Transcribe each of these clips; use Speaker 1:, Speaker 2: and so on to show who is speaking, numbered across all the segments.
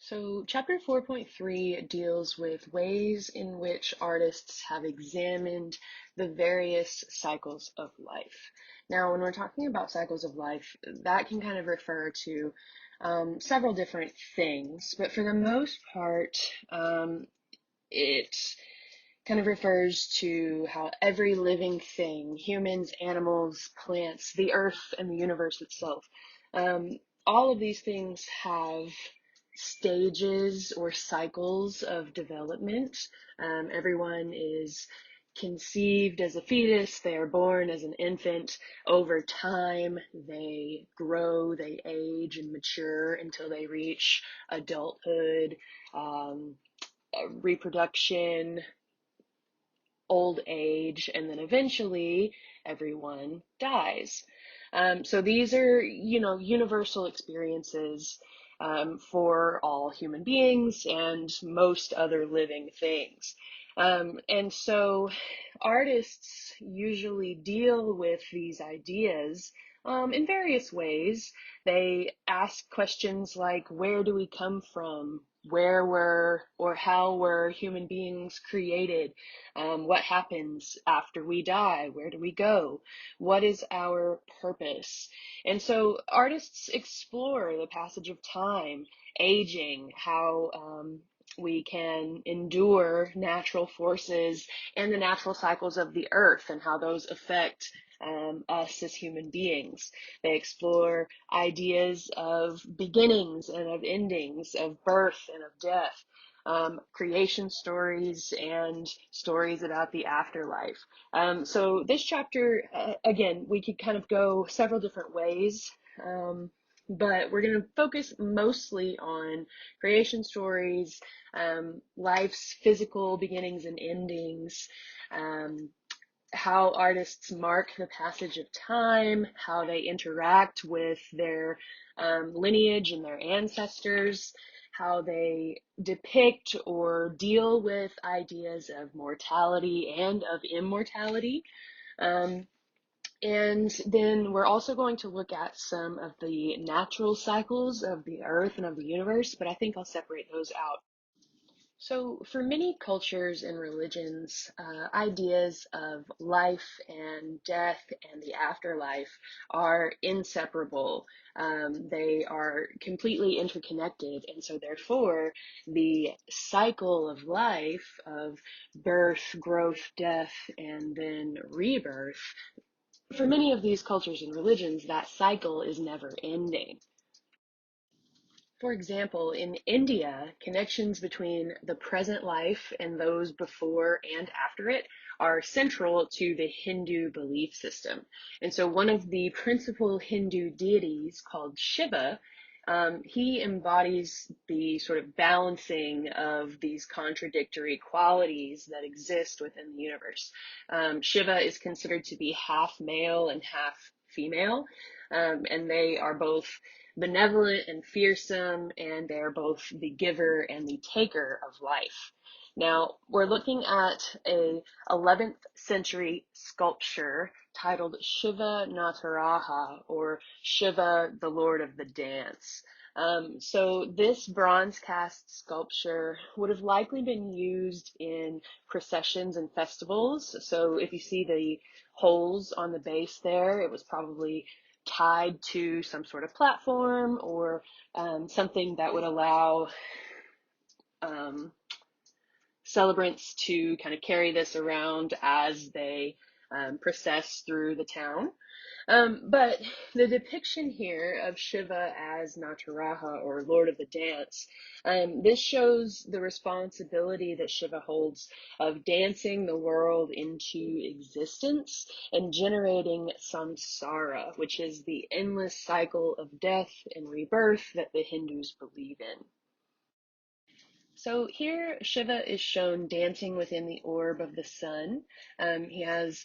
Speaker 1: So, chapter 4.3 deals with ways in which artists have examined the various cycles of life. Now, when we're talking about cycles of life, that can kind of refer to several different things, but for the most part, it kind of refers to how every living thing, humans, animals, plants, the earth, and the universe itself, um, all of these things have stages or cycles of development. Everyone is conceived as a fetus, they are born as an infant. Over time, they grow, they age and mature until they reach adulthood, um, reproduction, old age, and then eventually everyone dies. So these are, universal experiences for all human beings and most other living things. And so artists usually deal with these ideas in various ways. They ask questions like, where do we come from? Where were or how were human beings created? What happens after we die? Where do we go? What is our purpose? And so artists explore the passage of time, aging, how we can endure natural forces and the natural cycles of the earth and how those affect us as human beings. They explore ideas of beginnings and of endings, of birth and of death, creation stories and stories about the afterlife. So this chapter, again, we could kind of go several different ways. But we're going to focus mostly on creation stories, life's physical beginnings and endings, how artists mark the passage of time, how they interact with their lineage and their ancestors, how they depict or deal with ideas of mortality and of immortality. And then we're also going to look at some of the natural cycles of the earth and of the universe, but I think I'll separate those out. So, for many cultures and religions, ideas of life and death and the afterlife are inseparable. They are completely interconnected, and so therefore, the cycle of life, of birth, growth, death, and then rebirth, for many of these cultures and religions, that cycle is never ending. For example, in India, connections between the present life and those before and after it are central to the Hindu belief system. And so one of the principal Hindu deities called Shiva, he embodies the sort of balancing of these contradictory qualities that exist within the universe. Shiva is considered to be half male and half female, and they are both benevolent and fearsome, and they're both the giver and the taker of life. Now, we're looking at a 11th century sculpture titled Shiva Nataraja, or Shiva, the Lord of the Dance. So this bronze cast sculpture would have likely been used in processions and festivals. So if you see the holes on the base there, it was probably tied to some sort of platform or something that would allow um, celebrants to kind of carry this around as they process through the town. But the depiction here of Shiva as Nataraja, or Lord of the Dance, this shows the responsibility that Shiva holds of dancing the world into existence and generating samsara, which is the endless cycle of death and rebirth that the Hindus believe in. So here Shiva is shown dancing within the orb of the sun. He has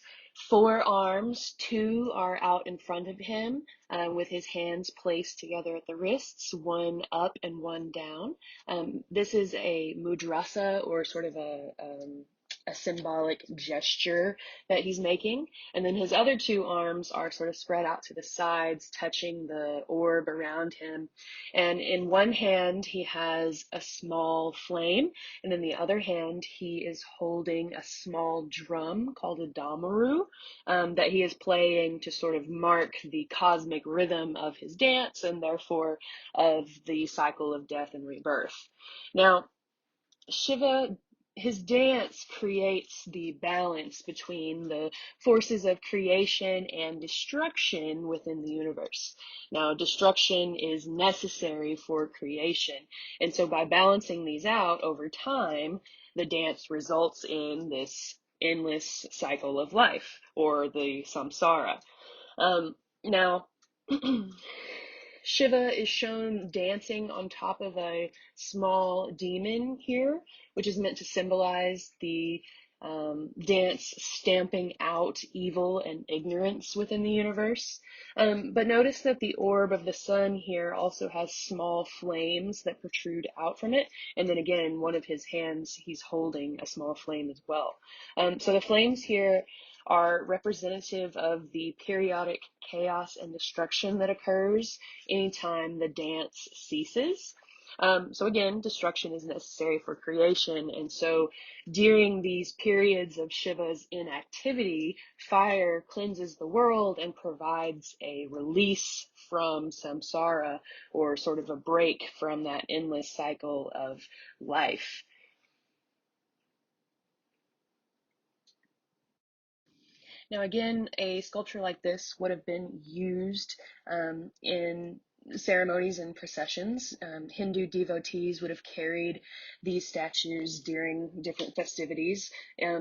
Speaker 1: four arms. Two are out in front of him with his hands placed together at the wrists, one up and one down. This is a mudrasa, or sort of a a symbolic gesture that he's making. And then his other two arms are sort of spread out to the sides, touching the orb around him. And in one hand, he has a small flame, and in the other hand, he is holding a small drum called a damaru, that he is playing to sort of mark the cosmic rhythm of his dance and therefore of the cycle of death and rebirth. Now, Shiva, his dance creates the balance between the forces of creation and destruction within the universe. Now, destruction is necessary for creation. And so by balancing these out over time, the dance results in this endless cycle of life, or the samsara. Now, Shiva is shown dancing on top of a small demon here, which is meant to symbolize the dance stamping out evil and ignorance within the universe. But notice that the orb of the sun here also has small flames that protrude out from it. And then again, one of his hands, he's holding a small flame as well. So the flames here are representative of the periodic chaos and destruction that occurs anytime the dance ceases. So again, destruction is necessary for creation. And so during these periods of Shiva's inactivity, fire cleanses the world and provides a release from samsara, or sort of a break from that endless cycle of life. Now, again, a sculpture like this would have been used in ceremonies and processions. Hindu devotees would have carried these statues during different festivities.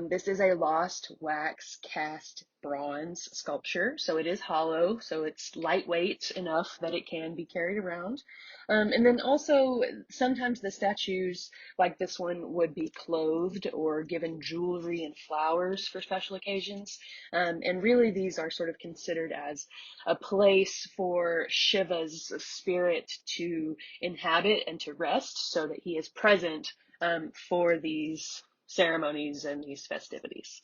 Speaker 1: This is a lost wax cast bronze sculpture, so it is hollow, so it's lightweight enough that it can be carried around. And then also, sometimes the statues like this one would be clothed or given jewelry and flowers for special occasions. And really, these are sort of considered as a place for Shiva's spirit to inhabit and to rest, so that he is present for these ceremonies and these festivities.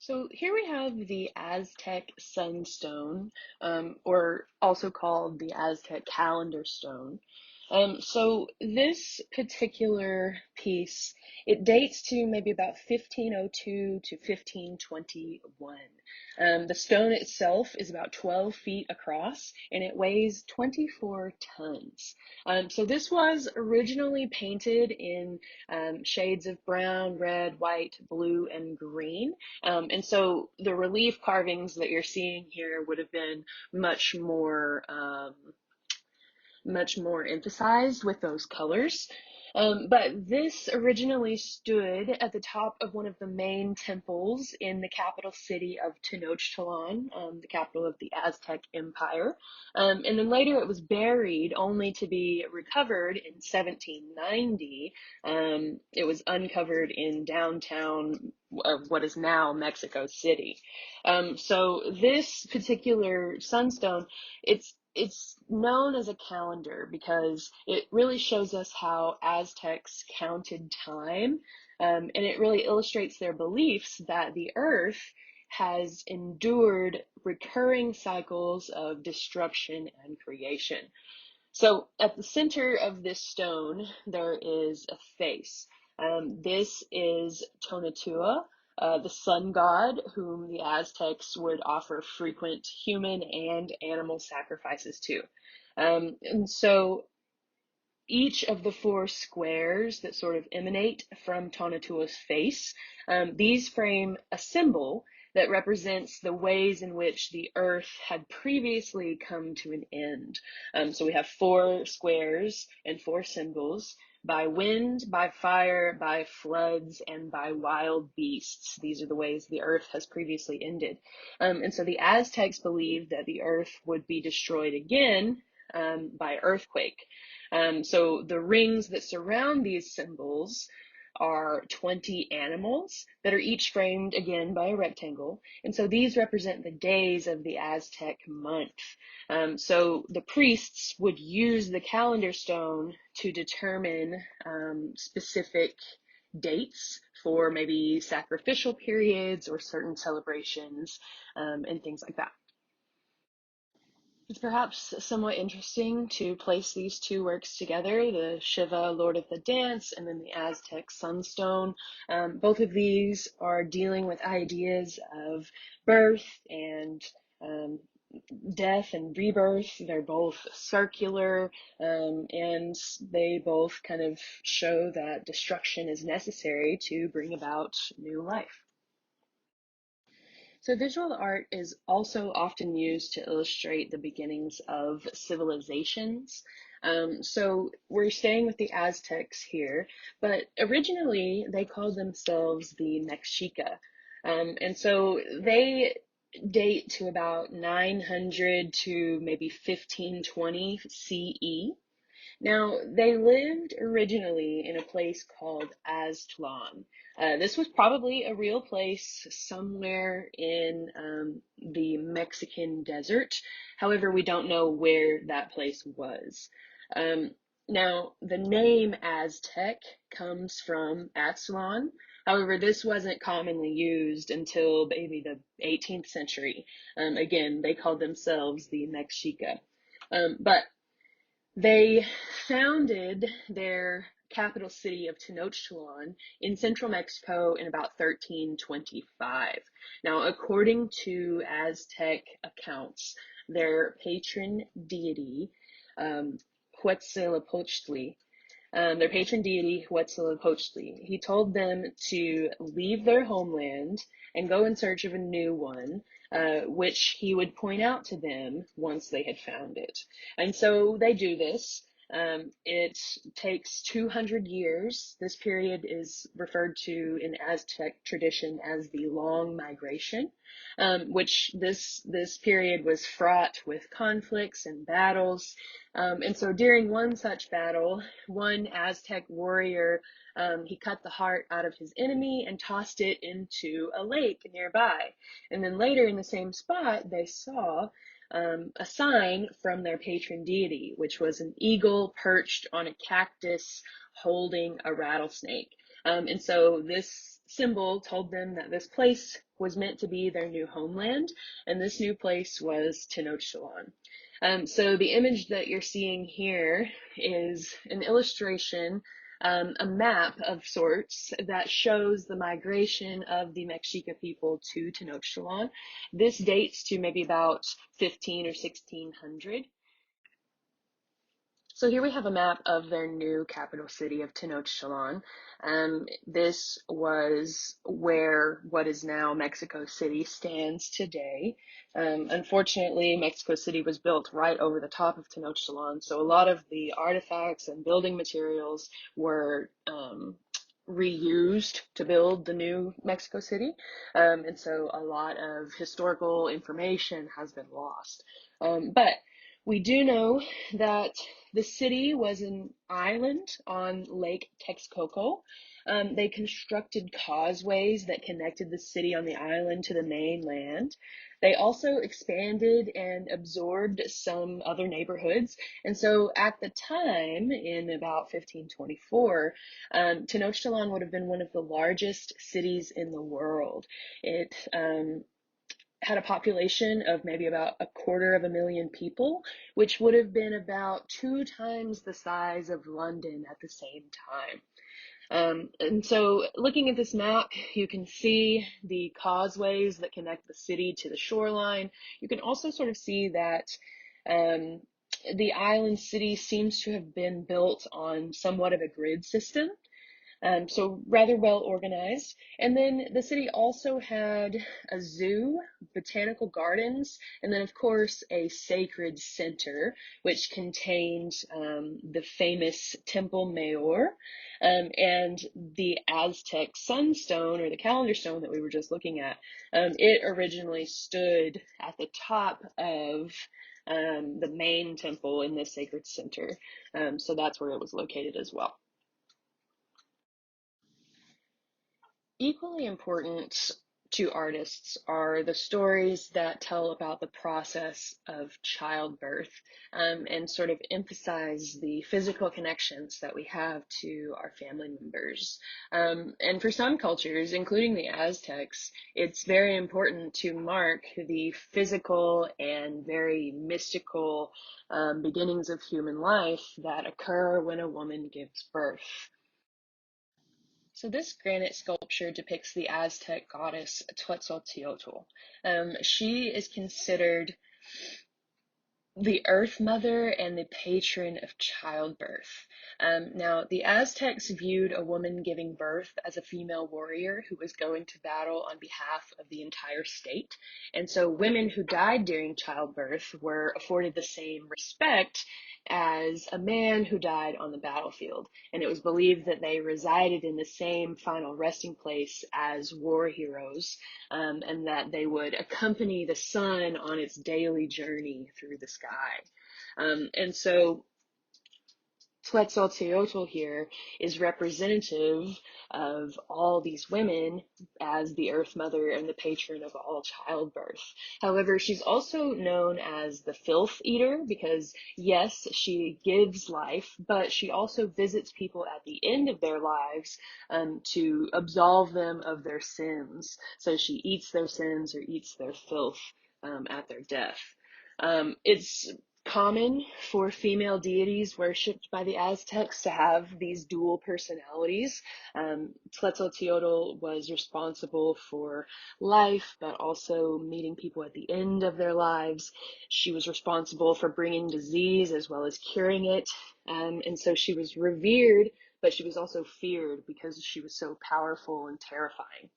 Speaker 1: So here we have the Aztec Sunstone, or also called the Aztec Calendar Stone. So this particular piece, it dates to maybe about 1502 to 1521. The stone itself is about 12 feet across, and it weighs 24 tons. So this was originally painted in shades of brown, red, white, blue, and green. And so the relief carvings that you're seeing here would have been much more emphasized with those colors. But this originally stood at the top of one of the main temples in the capital city of Tenochtitlan, the capital of the Aztec Empire. And then later it was buried, only to be recovered in 1790. It was uncovered in downtown of what is now Mexico City. So this particular sunstone, it's known as a calendar because it really shows us how Aztecs counted time, and it really illustrates their beliefs that the earth has endured recurring cycles of destruction and creation. So at the center of this stone, there is a face. This is Tonatiuh, the sun god, whom the Aztecs would offer frequent human and animal sacrifices to. And so each of the four squares that sort of emanate from Tonatiuh's face, these frame a symbol that represents the ways in which the earth had previously come to an end. So we have four squares and four symbols: by wind, by fire, by floods, and by wild beasts. These are the ways the earth has previously ended. And so the Aztecs believed that the earth would be destroyed again by earthquake. So the rings that surround these symbols are 20 animals that are each framed again by a rectangle. And so these represent the days of the Aztec month. So the priests would use the calendar stone to determine specific dates for maybe sacrificial periods or certain celebrations, and things like that. It's perhaps somewhat interesting to place these two works together, the Shiva, Lord of the Dance, and then the Aztec Sunstone. Both of these are dealing with ideas of birth and um, death and rebirth. They're both circular, and they both kind of show that destruction is necessary to bring about new life. So visual art is also often used to illustrate the beginnings of civilizations. So we're staying with the Aztecs here, but originally they called themselves the Mexica. And so they date to about 900 to maybe 1520 CE. Now, they lived originally in a place called Aztlan. This was probably a real place somewhere in the Mexican desert. However, we don't know where that place was. Um, Now, the name Aztec comes from Aztlan. However, this wasn't commonly used until maybe the 18th century. Again, they called themselves the Mexica. But they founded their capital city of Tenochtitlan in central Mexico in about 1325. Now, according to Aztec accounts, their patron deity, um, Huitzilopochtli, their patron deity, Huitzilopochtli. He told them to leave their homeland and go in search of a new one, which he would point out to them once they had found it. And so they do this. It takes 200 years. This period is referred to in Aztec tradition as the Long Migration, which this period was fraught with conflicts and battles. And so during one such battle, one Aztec warrior, he cut the heart out of his enemy and tossed it into a lake nearby. And then later in the same spot, they saw a sign from their patron deity, which was an eagle perched on a cactus holding a rattlesnake. And so this symbol told them that this place was meant to be their new homeland, and this new place was Tenochtitlan. So the image that you're seeing here is an illustration, a map of sorts that shows the migration of the Mexica people to Tenochtitlan. This dates to maybe about 15 or 1600. So here we have a map of their new capital city of Tenochtitlan. This was where what is now Mexico City stands today. Unfortunately, Mexico City was built right over the top of Tenochtitlan, so a lot of the artifacts and building materials were reused to build the new Mexico City. And so a lot of historical information has been lost. But we do know that the city was an island on Lake Texcoco. They constructed causeways that connected the city on the island to the mainland. They also expanded and absorbed some other neighborhoods. And so at the time, in about 1524, Tenochtitlan would have been one of the largest cities in the world. It had a population of maybe about 250,000 people, which would have been about 2 times the size of London at the same time. And so looking at this map, you can see the causeways that connect the city to the shoreline. You can also sort of see that um, the island city seems to have been built on somewhat of a grid system. So rather well organized. And then the city also had a zoo, botanical gardens, and then of course a sacred center, which contained the famous Temple Mayor, and the Aztec sunstone, or the calendar stone that we were just looking at. It originally stood at the top of the main temple in this sacred center. So that's where it was located as well. Equally important two artists are the stories that tell about the process of childbirth, and sort of emphasize the physical connections that we have to our family members. And for some cultures, including the Aztecs, it's very important to mark the physical and very mystical beginnings of human life that occur when a woman gives birth. So this granite sculpture depicts the Aztec goddess Quetzalcoatl. She is considered the Earth Mother and the patron of childbirth. Now, the Aztecs viewed a woman giving birth as a female warrior who was going to battle on behalf of the entire state. And so women who died during childbirth were afforded the same respect as a man who died on the battlefield. And it was believed that they resided in the same final resting place as war heroes, and that they would accompany the sun on its daily journey through the sky. And so Quetzalcoatl here is representative of all these women as the Earth Mother and the patron of all childbirth. However, she's also known as the Filth Eater because, yes, she gives life, but she also visits people at the end of their lives to absolve them of their sins. So she eats their sins or eats their filth at their death. It's common for female deities worshipped by the Aztecs to have these dual personalities. Quetzalcoatl was responsible for life, but also meeting people at the end of their lives. She was responsible for bringing disease as well as curing it. And so she was revered, but she was also feared because she was so powerful and terrifying.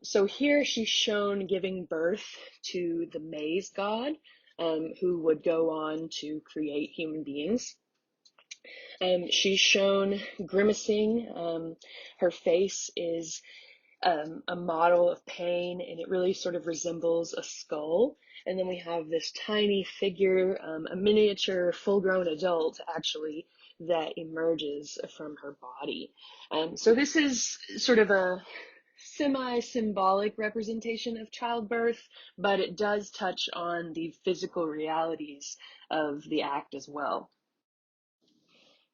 Speaker 1: So here she's shown giving birth to the maize god, who would go on to create human beings. She's shown grimacing. Her face is a model of pain, and it really sort of resembles a skull. And then we have this tiny figure, a miniature full-grown adult, actually, that emerges from her body. So this is sort of a semi-symbolic representation of childbirth, but it does touch on the physical realities of the act as well.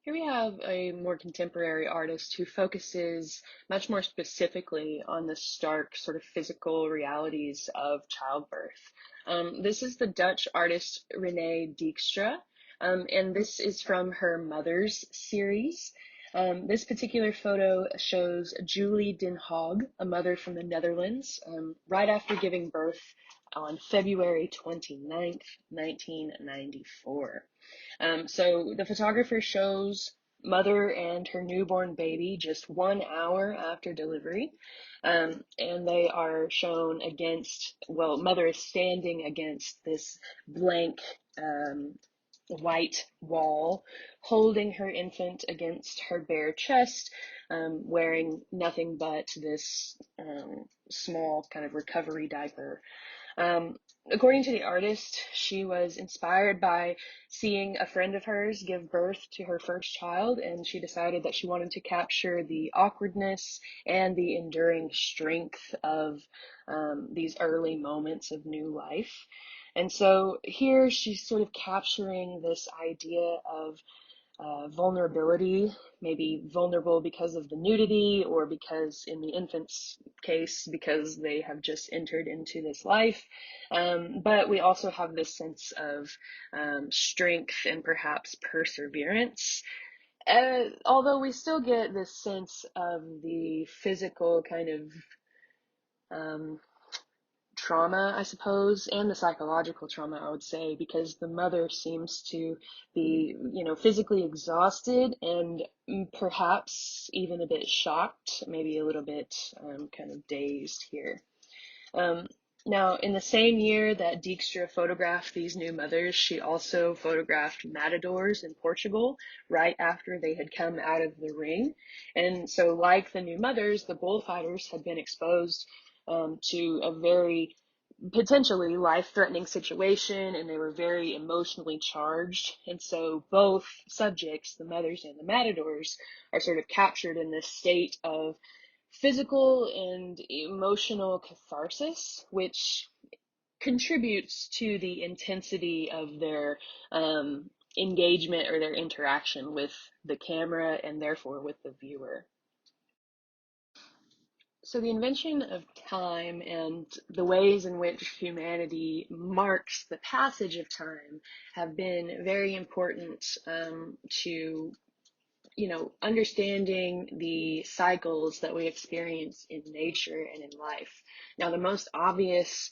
Speaker 1: Here we have a more contemporary artist who focuses much more specifically on the stark sort of physical realities of childbirth. This is the Dutch artist Renee Dijkstra, and this is from her Mothers series. This particular photo shows Julie Den Haag, a mother from the Netherlands, right after giving birth on February 29th, 1994. So the photographer shows mother and her newborn baby just 1 hour after delivery. And they are shown against, well, mother is standing against this blank white wall, holding her infant against her bare chest, wearing nothing but this small kind of recovery diaper. Um, According to the artist, she was inspired by seeing a friend of hers give birth to her first child, and she decided that she wanted to capture the awkwardness and the enduring strength of these early moments of new life. And so here she's sort of capturing this idea of vulnerability, maybe vulnerable because of the nudity, or because in the infant's case, because they have just entered into this life. But we also have this sense of strength and perhaps perseverance. Although we still get this sense of the physical kind of trauma, I suppose, and the psychological trauma, I would say, because the mother seems to be, physically exhausted and perhaps even a bit shocked, maybe a little bit kind of dazed here. Um, Now, in the same year that Dijkstra photographed these new mothers, she also photographed matadors in Portugal right after they had come out of the ring. And so, like the new mothers, the bullfighters had been exposed to a very potentially life-threatening situation, and they were very emotionally charged. And so both subjects, the mothers and the matadors, are sort of captured in this state of physical and emotional catharsis, which contributes to the intensity of their engagement or their interaction with the camera and therefore with the viewer. So, the invention of time and the ways in which humanity marks the passage of time have been very important to understanding the cycles that we experience in nature and in life. Now, the most obvious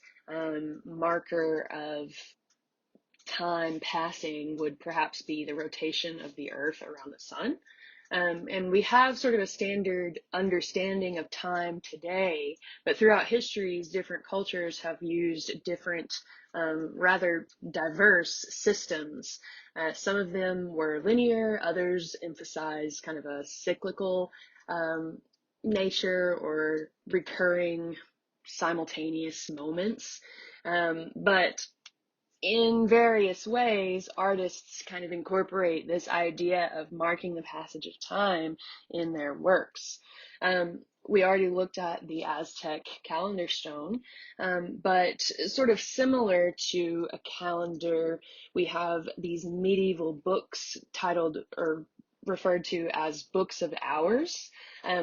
Speaker 1: marker of time passing would perhaps be the rotation of the Earth around the sun. And we have sort of a standard understanding of time today, but throughout histories, different cultures have used different, rather diverse systems. Some of them were linear, others emphasized kind of a cyclical nature or recurring simultaneous moments. But in various ways, artists kind of incorporate this idea of marking the passage of time in their works. We already looked at the Aztec calendar stone, but sort of similar to a calendar, we have these medieval books titled or referred to as books of hours.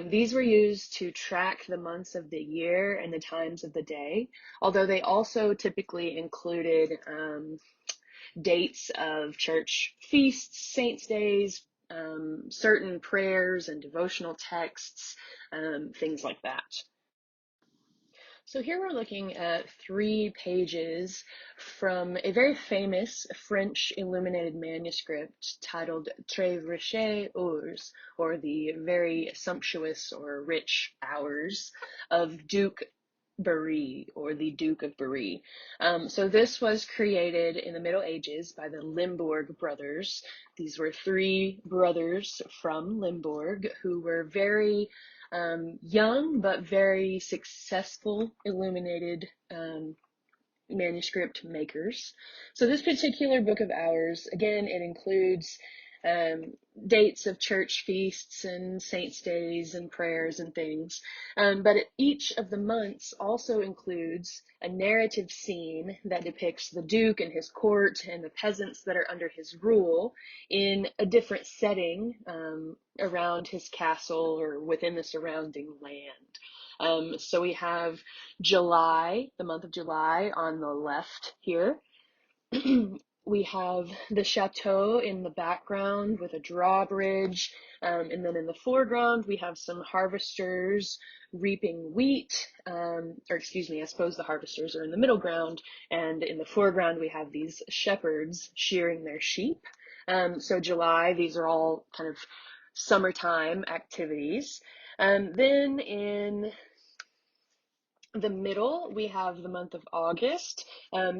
Speaker 1: These were used to track the months of the year and the times of the day, although they also typically included dates of church feasts, saints' days, certain prayers and devotional texts, things like that. So here we're looking at 3 pages from a very famous French illuminated manuscript titled Très Riches Heures, or the very sumptuous or rich hours of Duke Berry, or the Duke of Berry. So this was created in the Middle Ages by the Limbourg brothers. These were 3 brothers from Limbourg who were very young but very successful illuminated manuscript makers. So this particular book of hours, again, it includes dates of church feasts and saints' days and prayers and things. But each of the months also includes a narrative scene that depicts the Duke and his court and the peasants that are under his rule in a different setting around his castle or within the surrounding land. So we have July, the month of July on the left here. We have the chateau in the background with a drawbridge, and then in the foreground we have some harvesters reaping wheat, or excuse me, I suppose the harvesters are in the middle ground, and in the foreground we have these shepherds shearing their sheep. So July, these are all kind of summertime activities. Then in the middle, we have the month of August.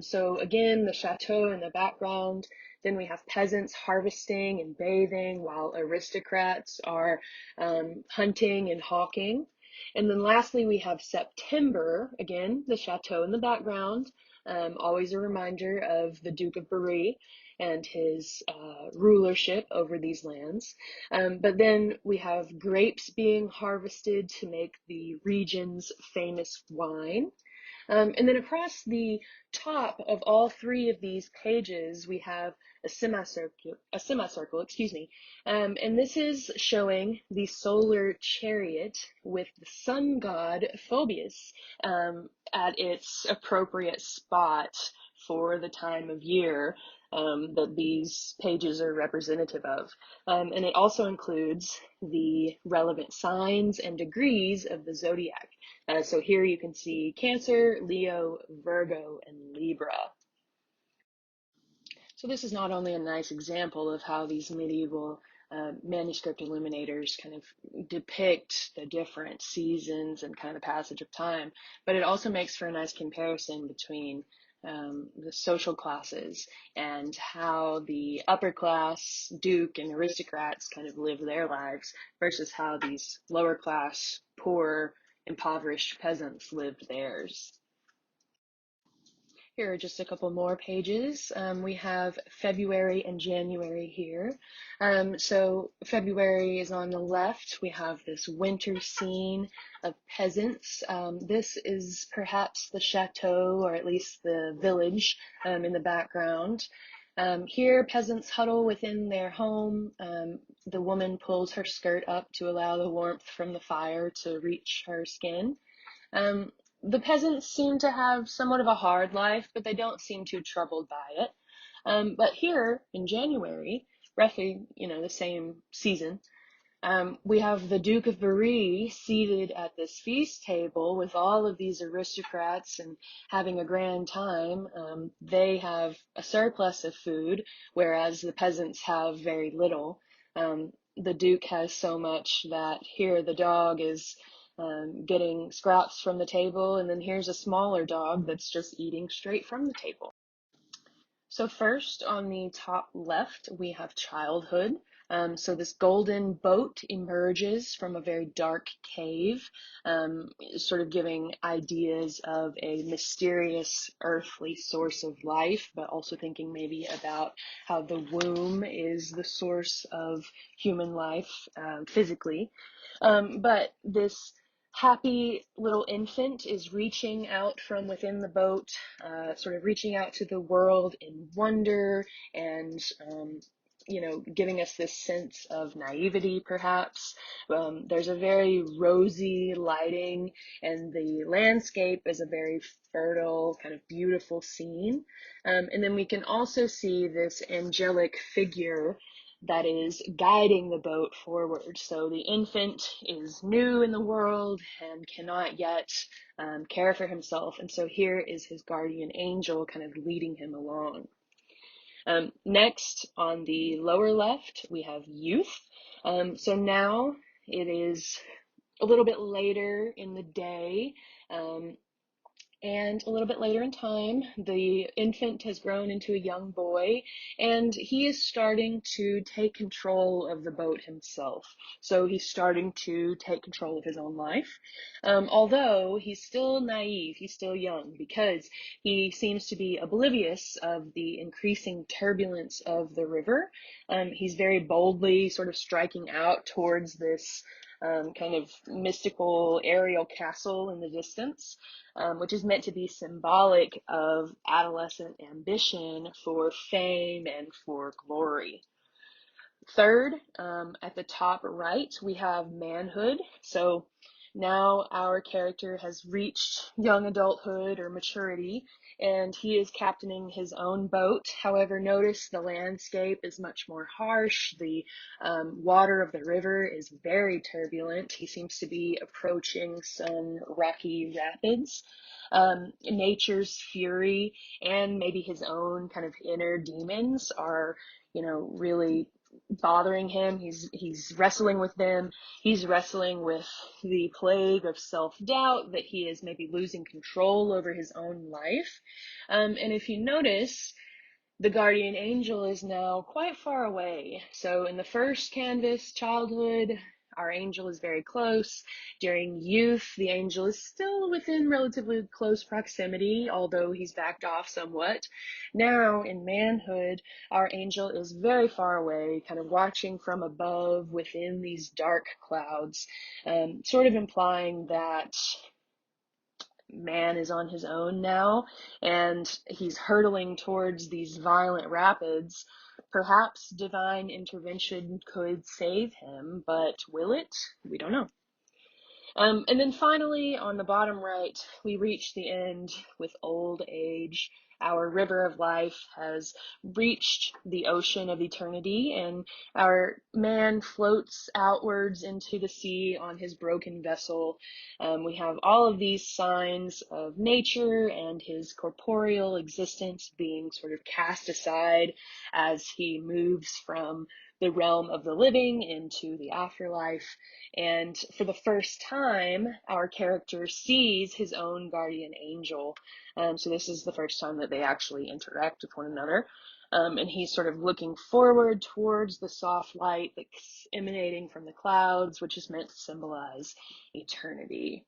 Speaker 1: So again, the chateau in the background. Then we have peasants harvesting and bathing while aristocrats are hunting and hawking. And then lastly, we have September. Again, the chateau in the background. Always a reminder of the Duke of Berry and his rulership over these lands. But then we have grapes being harvested to make the region's famous wine. And then across the top of all 3 of these pages, we have a semicircle, excuse me. And this is showing the solar chariot with the sun god Phoebus at its appropriate spot for the time of year that these pages are representative of. And it also includes the relevant signs and degrees of the zodiac. So here you can see Cancer, Leo, Virgo, and Libra. So this is not only a nice example of how these medieval manuscript illuminators kind of depict the different seasons and kind of passage of time, but it also makes for a nice comparison between the social classes and how the upper class duke and aristocrats kind of live their lives versus how these lower class, poor, impoverished peasants lived theirs. Here are just a couple more pages. We have February and January here. So February is on the left. We have this winter scene of peasants. This is perhaps the chateau, or at least the village, in the background. Here, peasants huddle within their home. The woman pulls her skirt up to allow the warmth from the fire to reach her skin. Um, the peasants seem to have somewhat of a hard life, but they don't seem too troubled by it. But here in January, roughly, the same season, we have the Duke of Berry seated at this feast table with all of these aristocrats and having a grand time. They have a surplus of food, whereas the peasants have very little. The Duke has so much that here the dog is getting scraps from the table, and then here's a smaller dog that's just eating straight from the table. So first, on the top left, we have childhood. So this golden boat emerges from a very dark cave, sort of giving ideas of a mysterious earthly source of life, but also thinking maybe about how the womb is the source of human life, physically. But this happy little infant is reaching out from within the boat, sort of reaching out to the world in wonder and, giving us this sense of naivety, perhaps. There's a very rosy lighting, and the landscape is a very fertile, kind of beautiful scene. And then we can also see this angelic figure that is guiding the boat forward. So the infant is new in the world and cannot yet care for himself. And so here is his guardian angel kind of leading him along. Next, on the lower left, we have youth. So now it is a little bit later in the day. And a little bit later in time, the infant has grown into a young boy, and he is starting to take control of the boat himself. So he's starting to take control of his own life. Although he's still naive, he's still young, because he seems to be oblivious of the increasing turbulence of the river. He's very boldly sort of striking out towards this kind of mystical aerial castle in the distance, which is meant to be symbolic of adolescent ambition for fame and for glory. Third, at the top right, we have manhood. So now our character has reached young adulthood or maturity, and he is captaining his own boat. However, notice the landscape is much more harsh. The water of the river is very turbulent. He seems to be approaching some rocky rapids. Nature's fury and maybe his own kind of inner demons are, really bothering him. He's wrestling with them. He's wrestling with the plague of self-doubt that he is maybe losing control over his own life. And if you notice, the guardian angel is now quite far away. So in the first canvas, childhood, our angel is very close. During youth, the angel is still within relatively close proximity, although he's backed off somewhat. Now, in manhood, our angel is very far away, kind of watching from above within these dark clouds, sort of implying that man is on his own now, and he's hurtling towards these violent rapids. Perhaps divine intervention could save him, but will it? We don't know. And then finally, on the bottom right, we reach the end with old age. Our river of life has reached the ocean of eternity, and our man floats outwards into the sea on his broken vessel. We have all of these signs of nature and his corporeal existence being sort of cast aside as he moves from the realm of the living into the afterlife. And for the first time, our character sees his own guardian angel. So this is the first time that they actually interact with one another. And he's sort of looking forward towards the soft light that's emanating from the clouds, which is meant to symbolize eternity.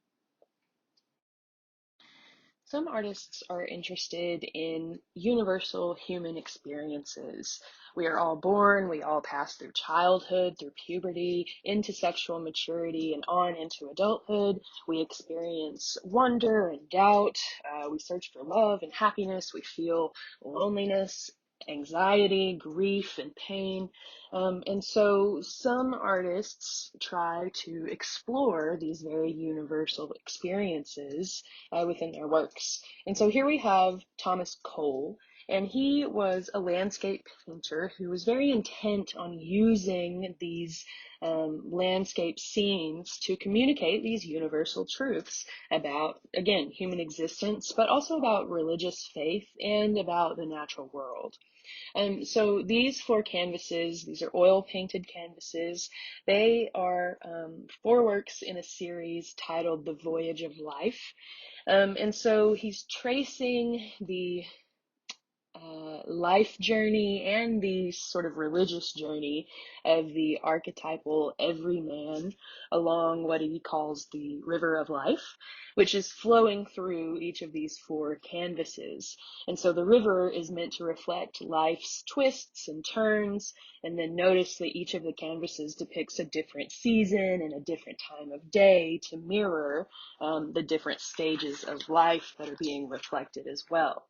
Speaker 1: Some artists are interested in universal human experiences. We are all born, we all pass through childhood, through puberty, into sexual maturity, and on into adulthood. We experience wonder and doubt. We search for love and happiness. We feel loneliness, anxiety, grief, and pain. And so some artists try to explore these very universal experiences within their works. And so here we have Thomas Cole, and he was a landscape painter who was very intent on using these landscape scenes to communicate these universal truths about, again, human existence, but also about religious faith and about the natural world. And so these four canvases, these are oil painted canvases. They are four works in a series titled The Voyage of Life. And so he's tracing the life journey and the sort of religious journey of the archetypal everyman along what he calls the river of life, which is flowing through each of these four canvases. And so the river is meant to reflect life's twists and turns. And then notice that each of the canvases depicts a different season and a different time of day to mirror the different stages of life that are being reflected as well.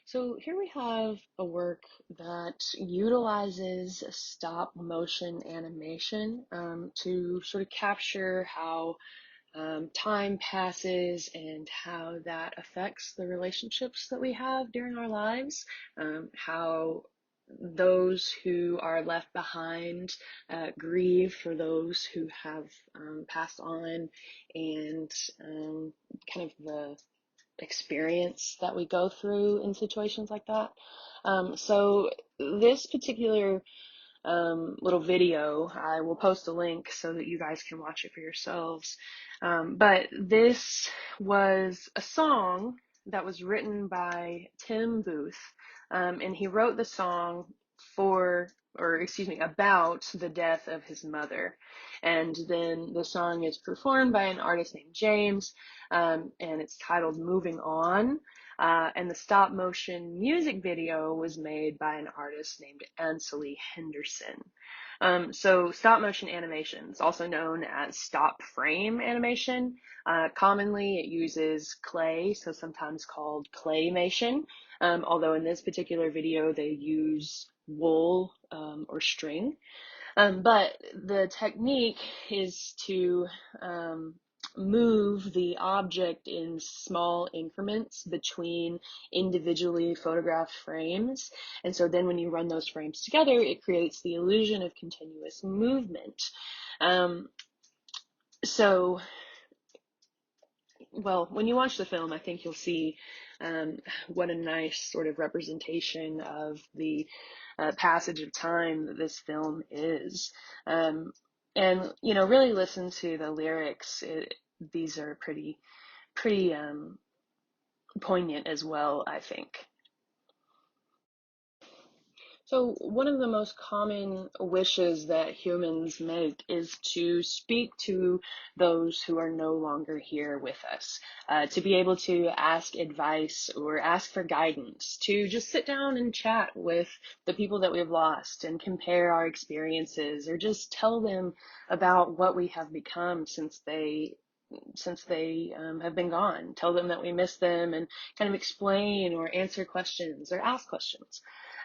Speaker 1: So here we have a work that utilizes stop motion animation to sort of capture how time passes and how that affects the relationships that we have during our lives, how those who are left behind grieve for those who have passed on, and kind of the experience that we go through in situations like that. So this particular little video, I will post a link so that you guys can watch it for yourselves. But this was a song that was written by Tim Booth, and he wrote the song for, or excuse me, about the death of his mother. And then the song is performed by an artist named James, and it's titled Moving On. And the stop motion music video was made by an artist named Anseli Henderson. So stop motion animation is also known as stop frame animation. Commonly it uses clay, so sometimes called claymation. Although in this particular video they use wool or string. But the technique is to move the object in small increments between individually photographed frames. And so then when you run those frames together, it creates the illusion of continuous movement. Um, so well, when you watch the film, I think you'll see what a nice sort of representation of the passage of time that this film is. And, you know, really listen to the lyrics. These are pretty poignant as well, I think. So one of the most common wishes that humans make is to speak to those who are no longer here with us, to be able to ask advice or ask for guidance, to just sit down and chat with the people that we've lost and compare our experiences, or just tell them about what we have become since they have been gone. Tell them that we miss them and kind of explain or answer questions or ask questions.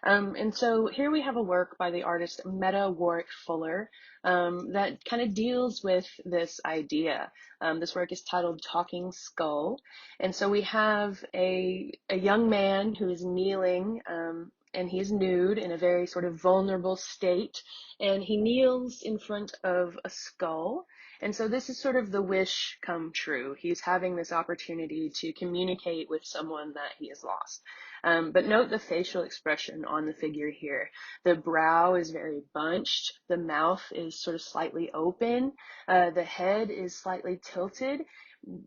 Speaker 1: And so here we have a work by the artist Meta Warrick Fuller that kind of deals with this idea. This work is titled Talking Skull. And so we have a young man who is kneeling, and he is nude in a very sort of vulnerable state. And he kneels in front of a skull. And so this is sort of the wish come true. He's having this opportunity to communicate with someone that he has lost. But note the facial expression on the figure here. The brow is very bunched. The mouth is sort of slightly open. The head is slightly tilted.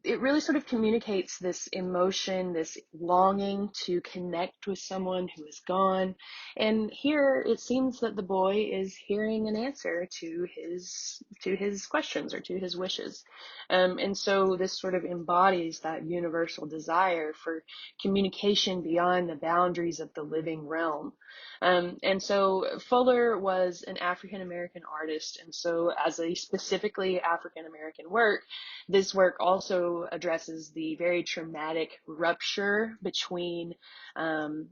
Speaker 1: it really sort of communicates this emotion, this longing to connect with someone who is gone. And here it seems that the boy is hearing an answer to his questions or to his wishes. And so this sort of embodies that universal desire for communication beyond the boundaries of the living realm. And so Fuller was an African American artist, and so as a specifically African American work, this work also addresses the very traumatic rupture between um,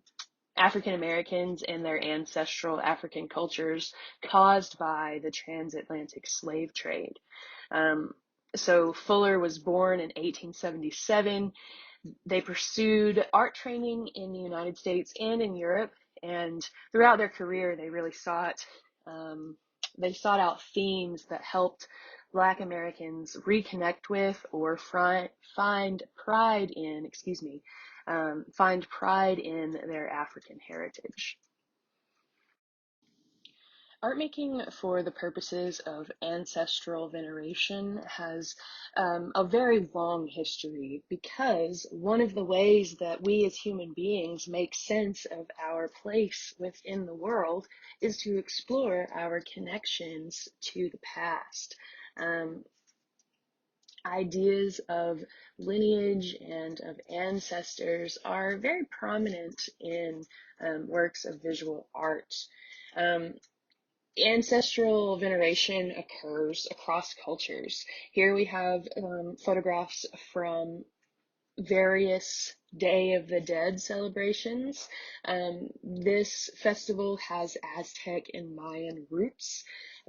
Speaker 1: African Americans and their ancestral African cultures caused by the transatlantic slave trade. Um, so Fuller was born in 1877. They pursued art training in the United States and in Europe, and throughout their career, um, they sought out themes that helped Black Americans reconnect with or find pride in, find pride in their African heritage. Art making for the purposes of ancestral veneration has a very long history because one of the ways that we as human beings make sense of our place within the world is to explore our connections to the past. Um, Ideas of lineage and of ancestors are very prominent in works of visual art. Um, Ancestral veneration occurs across cultures. Here we have photographs from various Day of the Dead celebrations. This festival has Aztec and Mayan roots.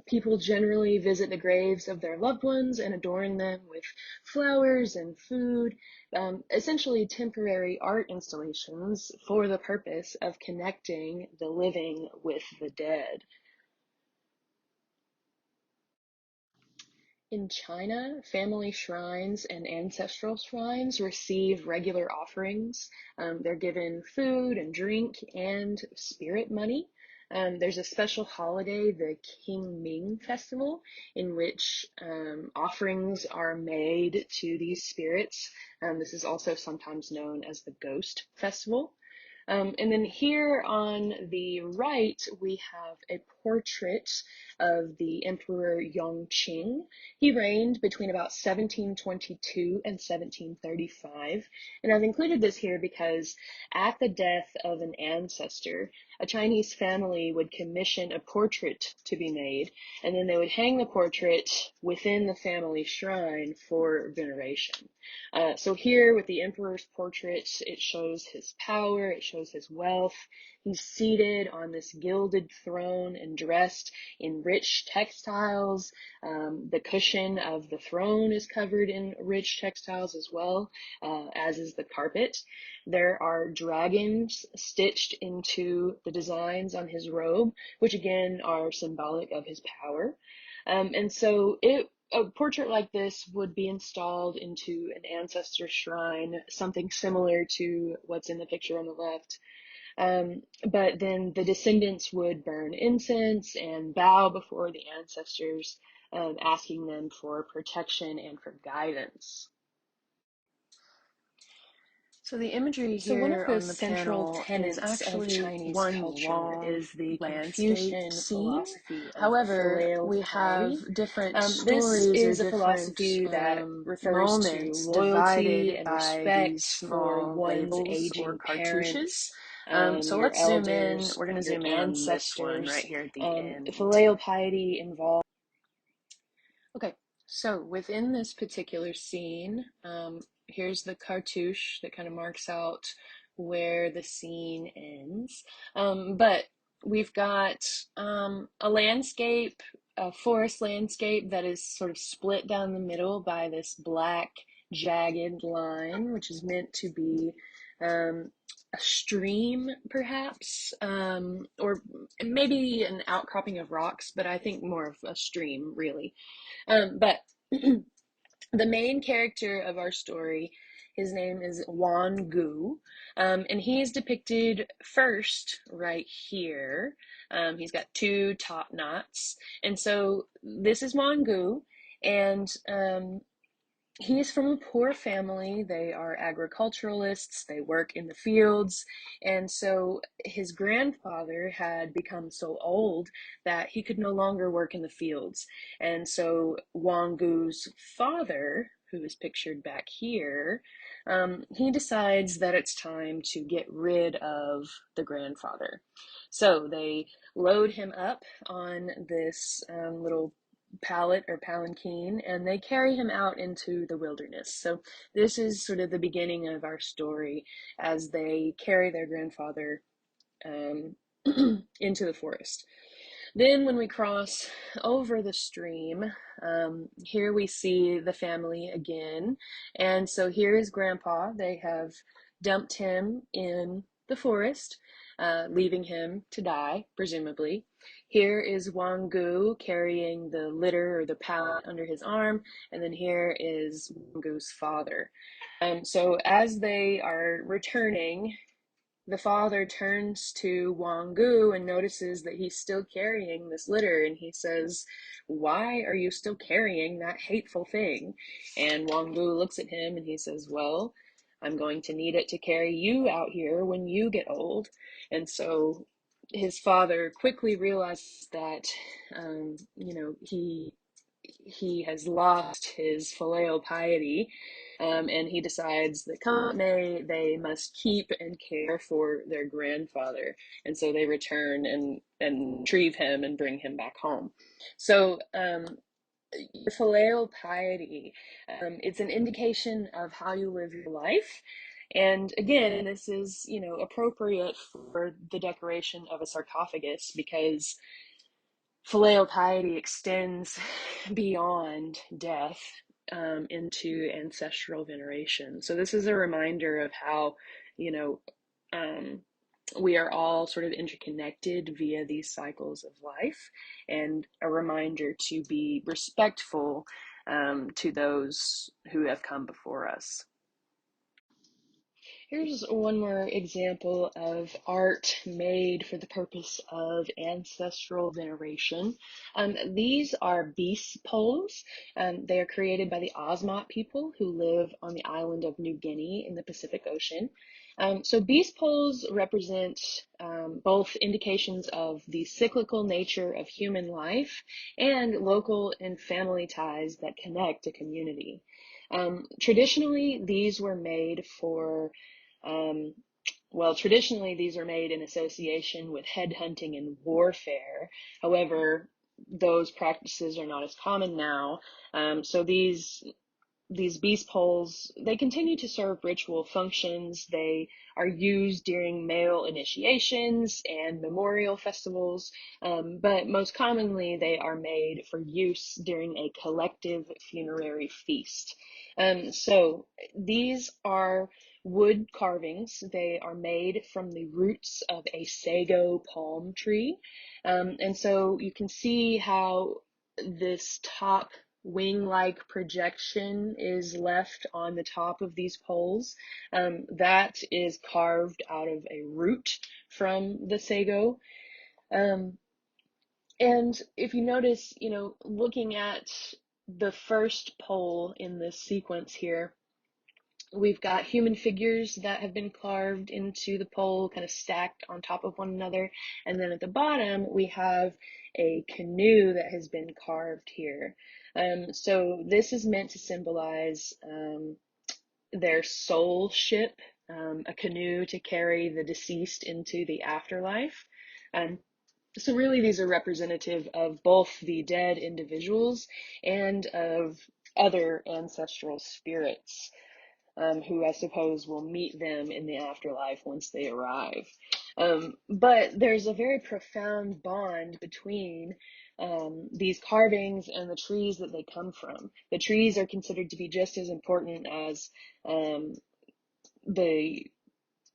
Speaker 1: People generally visit the graves of their loved ones and adorn them with flowers and food, essentially temporary art installations for the purpose of connecting the living with the dead. In China, family shrines and ancestral shrines receive regular offerings. They're given food and drink and spirit money. There's a special holiday, the Qingming Festival, in which offerings are made to these spirits. This is also sometimes known as the Ghost Festival. And then here on the right, we have a portrait of the Emperor Yongqing. He reigned between about 1722 and 1735. And I've included this here because at the death of an ancestor, a Chinese family would commission a portrait to be made, and then they would hang the portrait within the family shrine for veneration. So here with the emperor's portrait, it shows his power, it shows his wealth. He's seated on this gilded throne and dressed in rich textiles. The cushion of the throne is covered in rich textiles as well, as is the carpet. There are dragons stitched into the designs on his robe, which again are symbolic of his power. And so a portrait like this would be installed into an ancestor shrine, something similar to what's in the picture on the left. But then the descendants would burn incense and bow before the ancestors, asking them for protection and for guidance. So the imagery
Speaker 2: So one of
Speaker 1: here
Speaker 2: the
Speaker 1: on the
Speaker 2: central
Speaker 1: panel is
Speaker 2: tenets of
Speaker 1: actually
Speaker 2: Chinese
Speaker 1: one
Speaker 2: culture
Speaker 1: long
Speaker 2: is the
Speaker 1: landscape
Speaker 2: Confucian
Speaker 1: scene.
Speaker 2: philosophy of
Speaker 1: However,
Speaker 2: filial
Speaker 1: we have
Speaker 2: piety.
Speaker 1: different
Speaker 2: This
Speaker 1: stories or
Speaker 2: is a
Speaker 1: different
Speaker 2: philosophy that refers to
Speaker 1: moments
Speaker 2: loyalty
Speaker 1: divided
Speaker 2: and
Speaker 1: by
Speaker 2: respect
Speaker 1: these
Speaker 2: for
Speaker 1: small
Speaker 2: one's
Speaker 1: labels or
Speaker 2: aging
Speaker 1: cartouches.
Speaker 2: parents,
Speaker 1: So
Speaker 2: your
Speaker 1: let's zoom in.
Speaker 2: elders,
Speaker 1: We're going to
Speaker 2: your
Speaker 1: zoom in on this one right
Speaker 2: ancestors.
Speaker 1: here at the end.
Speaker 2: Filial piety involves
Speaker 1: Okay, so within this particular scene, here's the cartouche that kind of marks out where the scene ends. But we've got a landscape, a forest landscape that is sort of split down the middle by this black jagged line, which is meant to be a stream, perhaps, or maybe an outcropping of rocks, but I think more of a stream, really. But the main character of our story, his name is Wan Gu, and he is depicted first right here. He's got two top knots, and so this is Wan Gu, and
Speaker 2: he is from a poor family. They are agriculturalists, they work in the fields, and so his grandfather had become so old that he could no longer work in the fields. And so Wangu's father, who is pictured back here, he decides that it's time to get rid of the grandfather. So they load him up on this little pallet or palanquin, and they carry him out into the wilderness. So this is sort of the beginning of our story as they carry their grandfather um, into the forest. Then, when we cross over the stream, here we see the family again. And so here is Grandpa. They have dumped him in the forest, leaving him to die, presumably. Here is Wangu carrying the litter or the pallet under his arm. And then here is Wangu's father. So as they are returning, the father turns to Wangu and notices that he's still carrying this litter, and he says, "Why are you still carrying that hateful thing?" And Wangu looks at him and he says, "Well, I'm going to need it to carry you out here when you get old." And so his father quickly realizes that, he has lost his filial piety, and he decides that come May, they must keep and care for their grandfather, and so they return and retrieve him and bring him back home. So filial piety, it's an indication of how you live your life. And again, this is, appropriate for the decoration of a sarcophagus because filial piety extends beyond death, into ancestral veneration. So this is a reminder of how, you know, um, we are all sort of interconnected via these cycles of life, and a reminder to be respectful, to those who have come before us.
Speaker 1: Here's one more example of art made for the purpose of ancestral veneration. These are beast poles. They are created by the Osmot people who live on the island of New Guinea in the Pacific Ocean. So beast poles represent both indications of the cyclical nature of human life and local and family ties that connect a community. Traditionally, these were made for um, traditionally, these are made in association with headhunting and warfare. However, those practices are not as common now. So these beast poles, they continue to serve ritual functions. They are used during male initiations and memorial festivals, but most commonly they are made for use during a collective funerary feast. So these are wood carvings. They are made from the roots of a sago palm tree. And so you can see how this top wing-like projection is left on the top of these poles. That is carved out of a root from the sago. Um, and if you notice, looking at the first pole in this sequence here, we've got human figures that have been carved into the pole, kind of stacked on top of one another. And then at the bottom, we have a canoe that has been carved here. So this is meant to symbolize their soul ship, a canoe to carry the deceased into the afterlife. So really, these are representative of both the dead individuals and of other ancestral spirits, who I suppose will meet them in the afterlife once they arrive. But there's a very profound bond between these carvings and the trees that they come from. The trees are considered to be just as important as um, the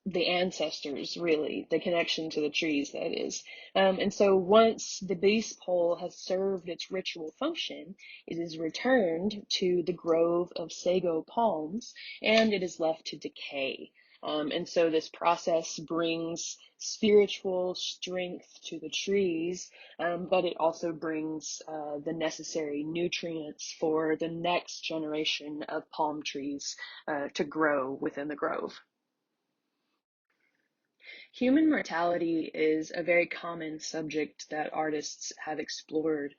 Speaker 1: the ancestors, really, the connection to the trees, that is. And so once the beast pole has served its ritual function, it is returned to the grove of sago palms and it is left to decay. And so this process brings spiritual strength to the trees, but it also brings the necessary nutrients for the next generation of palm trees to grow within the grove. Human mortality is a very common subject that artists have explored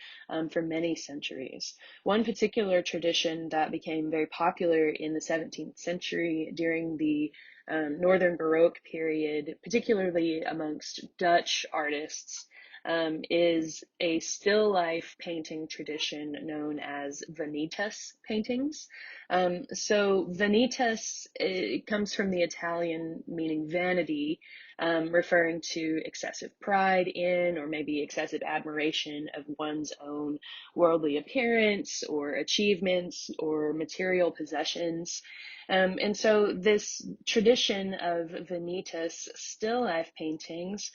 Speaker 1: for many centuries. One particular tradition that became very popular in the 17th century during the Northern Baroque period, particularly amongst Dutch artists, is a still life painting tradition known as vanitas paintings. So vanitas, it comes from the Italian meaning vanity, referring to excessive pride in or maybe excessive admiration of one's own worldly appearance or achievements or material possessions. And so this tradition of vanitas still life paintings,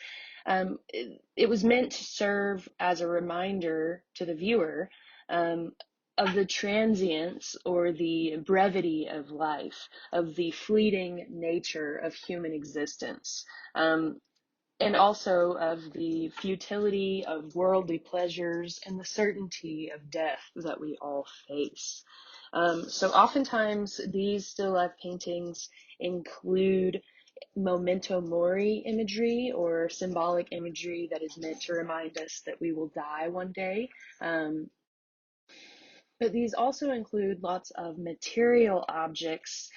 Speaker 1: it was meant to serve as a reminder to the viewer um, of the transience or the brevity of life, of the fleeting nature of human existence, um, and also of the futility of worldly pleasures and the certainty of death that we all face. So oftentimes these still life paintings include memento mori imagery or symbolic imagery that is meant to remind us that we will die one day. Um, but these also include lots of material objects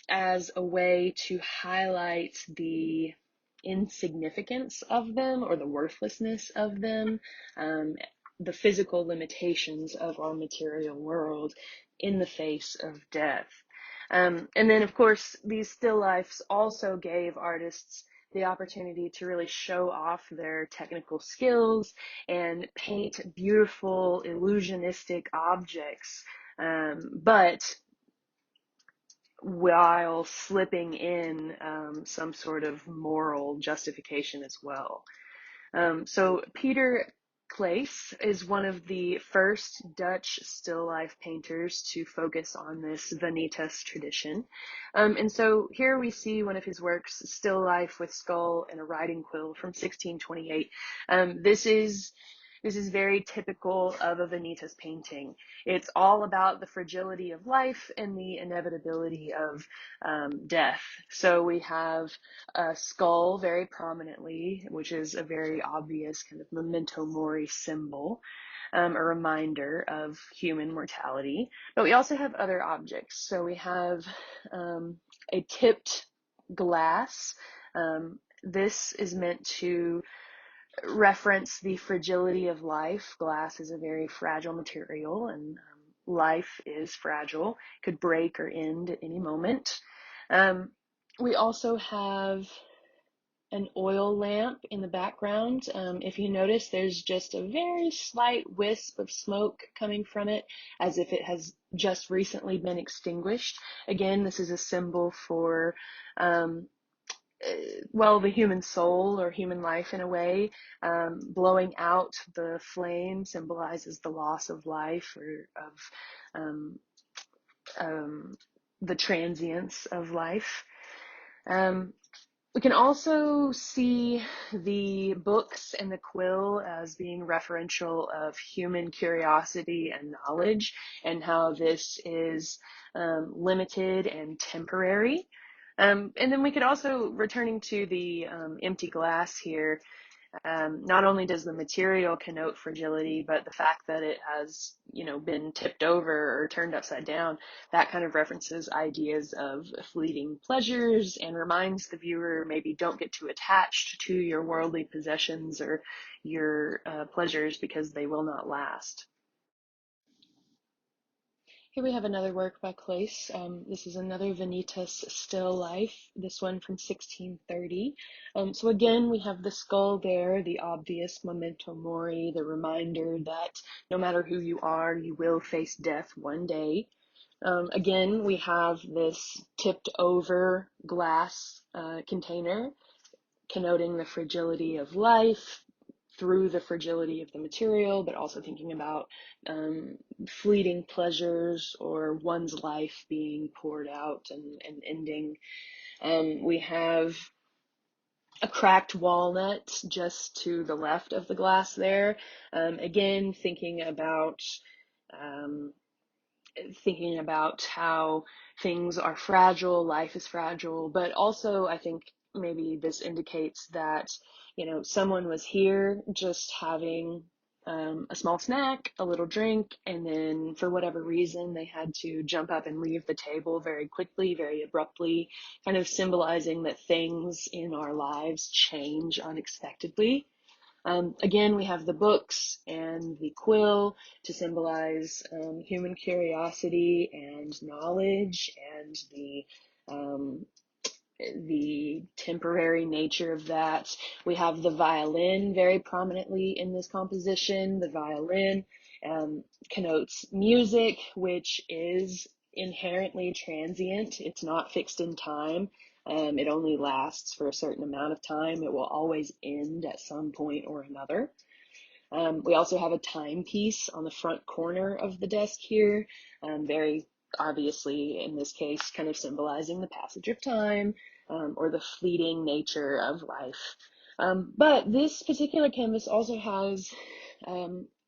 Speaker 1: as a way to highlight the insignificance of them or the worthlessness of them, um, the physical limitations of our material world in the face of death. And then, of course, these still lifes also gave artists the opportunity to really show off their technical skills and paint beautiful illusionistic objects, but while slipping in some sort of moral justification as well. So Peter Claes is one of the first Dutch still life painters to focus on this vanitas tradition. And so here we see one of his works, Still Life with Skull and a Riding Quill from 1628. This is very typical of a vanitas painting. It's all about the fragility of life and the inevitability of death. So we have a skull very prominently, which is a very obvious kind of memento mori symbol, a reminder of human mortality. But we also have other objects. So we have a tipped glass. This is meant to reference the fragility of life. Glass is a very fragile material, and life is fragile, could break or end at any moment. We also have an oil lamp in the background. If you notice, there's just a very slight wisp of smoke coming from it, as if it has just recently been extinguished. Again, this is a symbol for well, the human soul or human life in a way. Blowing out the flame symbolizes the loss of life or of the transience of life. We can also see the books and the quill as being referential of human curiosity and knowledge, and how this is limited and temporary. And then we could also, returning to the empty glass here, not only does the material connote fragility, but the fact that it has, been tipped over or turned upside down, that kind of references ideas of fleeting pleasures and reminds the viewer, maybe don't get too attached to your worldly possessions or your pleasures, because they will not last. Here we have another work by Claes. This is another Vanitas still life, this one from 1630. So again, we have the skull there, the obvious memento mori, the reminder that no matter who you are, you will face death one day. Again, we have this tipped over glass container, connoting the fragility of life, through the fragility of the material, but also thinking about um, fleeting pleasures or one's life being poured out and ending. We have a cracked walnut just to the left of the glass there. Again, um, thinking about how things are fragile, life is fragile, but also I think maybe this indicates that, someone was here just having a small snack, a little drink, and then for whatever reason, they had to jump up and leave the table very quickly, very abruptly, kind of symbolizing that things in our lives change unexpectedly. Again, we have the books and the quill to symbolize human curiosity and knowledge and um, the temporary nature of that. We have the violin very prominently in this composition. The violin connotes music, which is inherently transient. It's not fixed in time. It only lasts for a certain amount of time. It will always end at some point or another. We also have a timepiece on the front corner of the desk here, very obviously in this case kind of symbolizing the passage of time, or the fleeting nature of life. But this particular canvas also has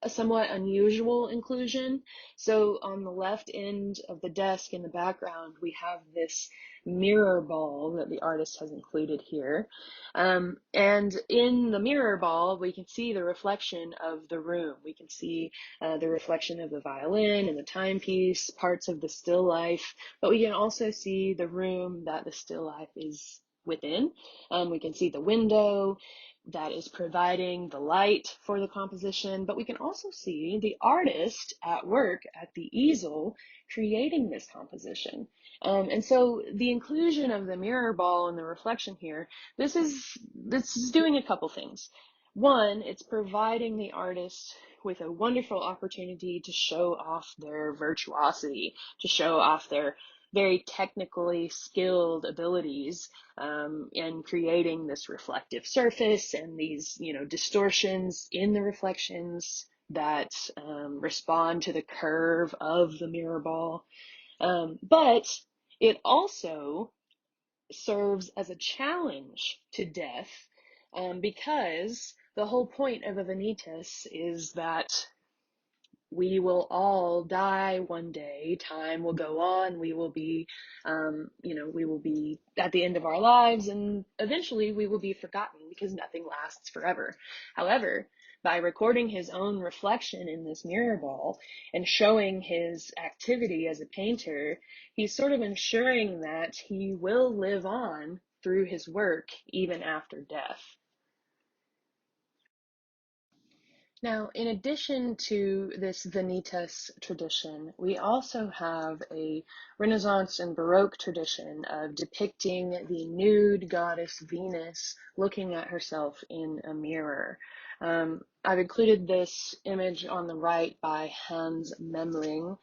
Speaker 1: a somewhat unusual inclusion. So on the left end of the desk in the background, we have this mirror ball that the artist has included here. And in the mirror ball, we can see the reflection of the room. We can see the reflection of the violin and the timepiece, parts of the still life, but we can also see the room that the still life is within. We can see the window that is providing the light for the composition, but we can also see the artist at work at the easel creating this composition. And so the inclusion of the mirror ball and the reflection here, this is doing a couple things. One, it's providing the artist with a wonderful opportunity to show off their virtuosity, to show off their very technically skilled abilities in creating this reflective surface and these, distortions in the reflections that respond to the curve of the mirror ball. But it also serves as a challenge to death, because the whole point of a vanitas is that we will all die one day. Time will go on. We will be, we will be at the end of our lives, and eventually we will be forgotten because nothing lasts forever. However, by recording his own reflection in this mirror ball and showing his activity as a painter, he's sort of ensuring that he will live on through his work even after death. Now, in addition to this Vanitas tradition, we also have a Renaissance and Baroque tradition of depicting the nude goddess Venus looking at herself in a mirror. I've included this image on the right by Hans Memling,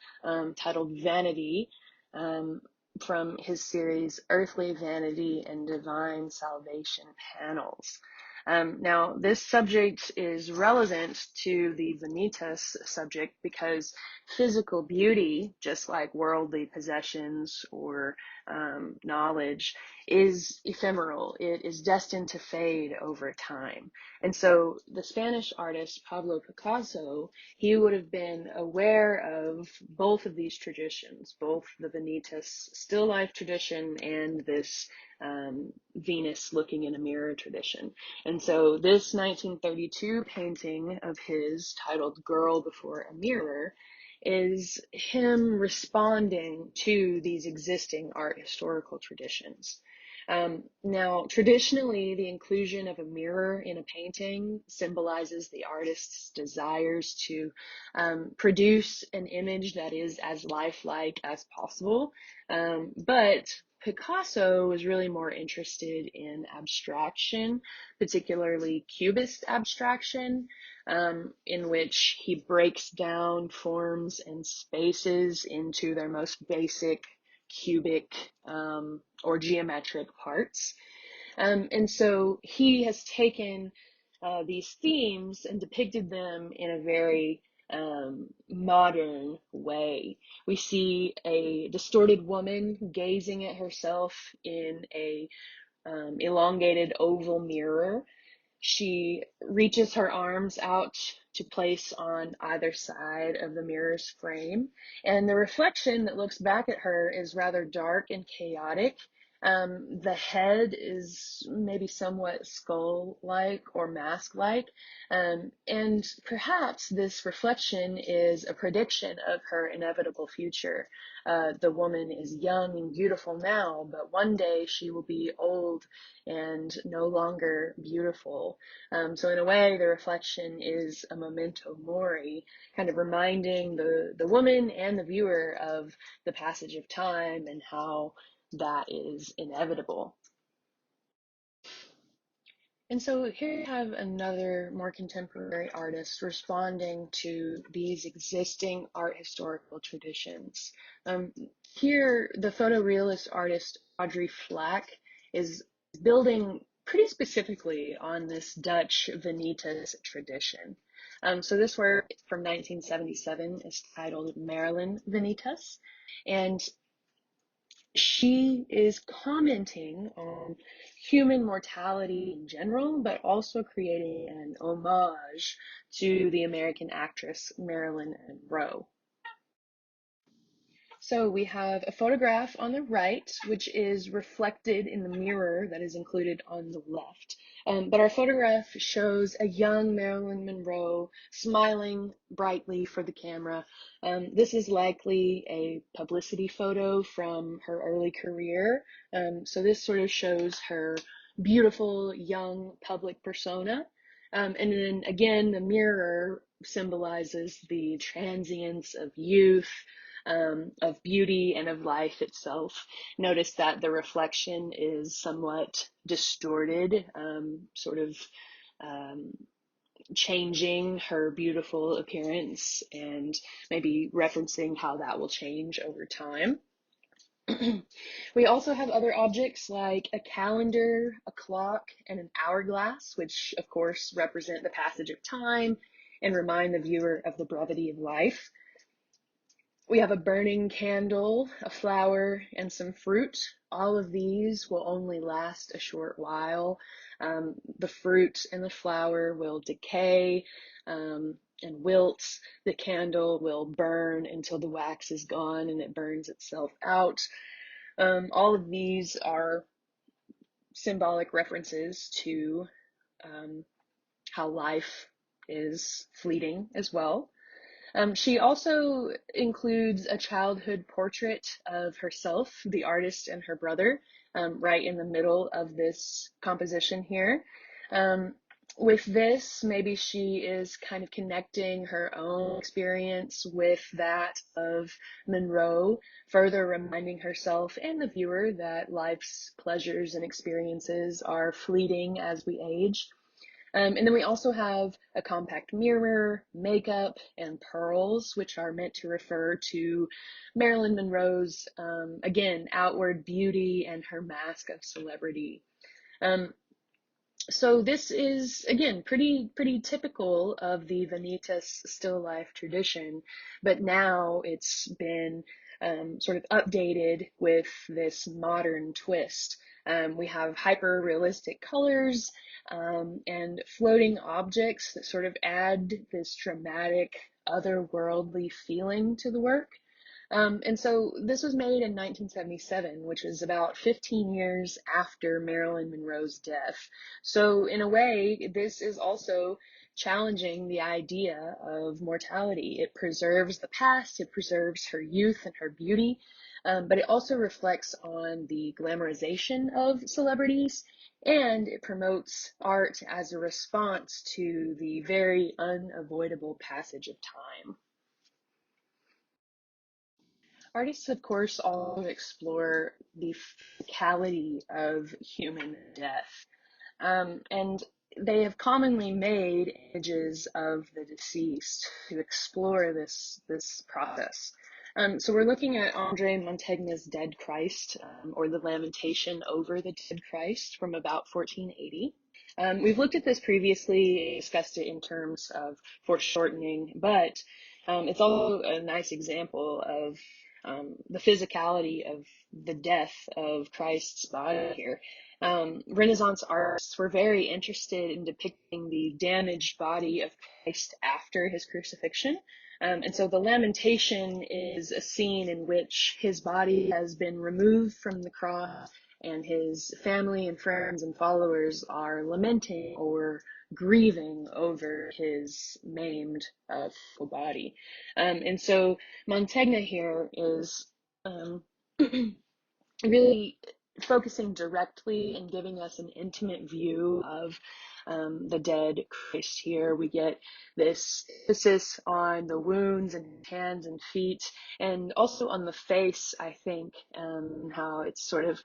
Speaker 1: titled Vanity, from his series Earthly Vanity and Divine Salvation Panels. Now, this subject is relevant to the Vanitas subject because physical beauty, just like worldly possessions or knowledge, is ephemeral. It is destined to fade over time. And so the Spanish artist Pablo Picasso, he would have been aware of both of these traditions, both the Vanitas still life tradition and this Venus looking in a mirror tradition. And so this 1932 painting of his titled Girl Before a Mirror is him responding to these existing art historical traditions. Now, traditionally, the inclusion of a mirror in a painting symbolizes the artist's desires to produce an image that is as lifelike as possible. But Picasso was really more interested in abstraction, particularly Cubist abstraction, in which he breaks down forms and spaces into their most basic cubic or geometric parts. And so he has taken these themes and depicted them in a very modern way. We see a distorted woman gazing at herself in a elongated oval mirror. She reaches her arms out to place on either side of the mirror's frame, and the reflection that looks back at her is rather dark and chaotic. The head is maybe somewhat skull-like or mask-like, and perhaps this reflection is a prediction of her inevitable future. The woman is young and beautiful now, but one day she will be old and no longer beautiful. So in a way, the reflection is a memento mori, kind of reminding the woman and the viewer of the passage of time and how that is inevitable. And so here you have another more contemporary artist responding to these existing art historical traditions. Um, Here, the photorealist artist Audrey Flack is building pretty specifically on this Dutch Vanitas tradition. So this work from 1977 is titled Marilyn Vanitas, and she is commenting on human mortality in general, but also creating an homage to the American actress Marilyn Monroe. So we have a photograph on the right, which is reflected in the mirror that is included on the left. But our photograph shows a young Marilyn Monroe smiling brightly for the camera. This is likely a publicity photo from her early career. So this sort of shows her beautiful young public persona. And then again, the mirror symbolizes the transience of youth, of beauty and of life itself. Notice that the reflection is somewhat distorted, sort of um, changing her beautiful appearance and maybe referencing how that will change over time. We also have other objects like a calendar, a clock, and an hourglass, which of course represent the passage of time and remind the viewer of the brevity of life. We have a burning candle, a flower, and some fruit. All of these will only last a short while. The fruit and the flower will decay and wilt. The candle will burn until the wax is gone and it burns itself out. All of these are symbolic references to how life is fleeting as well. She also includes a childhood portrait of herself, the artist, and her brother, right in the middle of this composition here. Um, with this, maybe she is kind of connecting her own experience with that of Monroe, further reminding herself and the viewer that life's pleasures and experiences are fleeting as we age. And then we also have a compact mirror, makeup, and pearls, which are meant to refer to Marilyn Monroe's, again, outward beauty and her mask of celebrity. Um, so this is, again, pretty typical of the Vanitas still life tradition, but now it's been sort of updated with this modern twist. We have hyper realistic colors and floating objects that sort of add this dramatic, otherworldly feeling to the work. And so this was made in 1977, which is about 15 years after Marilyn Monroe's death. So in a way, this is also challenging the idea of mortality. It preserves the past, it preserves her youth and her beauty, but it also reflects on the glamorization of celebrities, and it promotes art as a response to the very unavoidable passage of time. Artists, of course, also explore the physicality of human death. And they have commonly made images of the deceased to explore this process. So we're looking at Andre Mantegna's Dead Christ, or the Lamentation over the Dead Christ from about 1480.
Speaker 2: We've looked at this previously, discussed it in terms of foreshortening, but it's also a nice example of the physicality of the death of Christ's body here. Renaissance artists were very interested in depicting the damaged body of Christ after his crucifixion. And so the Lamentation is a scene in which his body has been removed from the cross and his family and friends and followers are lamenting or grieving over his maimed physical body. And so Mantegna here is um, really focusing directly and giving us an intimate view of the dead Christ here. We get this emphasis on the wounds and hands and feet, and also on the face, I think, how it's sort of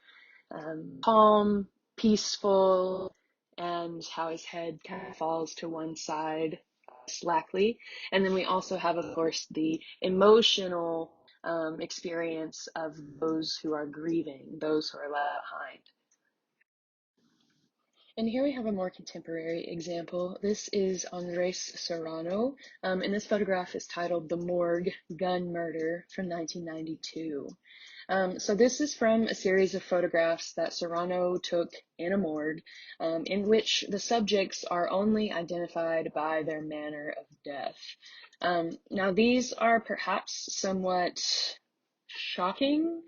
Speaker 2: calm, peaceful, and how his head kind of falls to one side slackly. And then we also have, of course, the emotional experience of those who are grieving, those who are left behind. And here we have a more contemporary example. This is Andres Serrano, and this photograph is titled The Morgue Gun Murder from 1992. So this is from a series of photographs that Serrano took in a morgue, in which the subjects are only identified by their manner of death. Now these are perhaps somewhat shocking.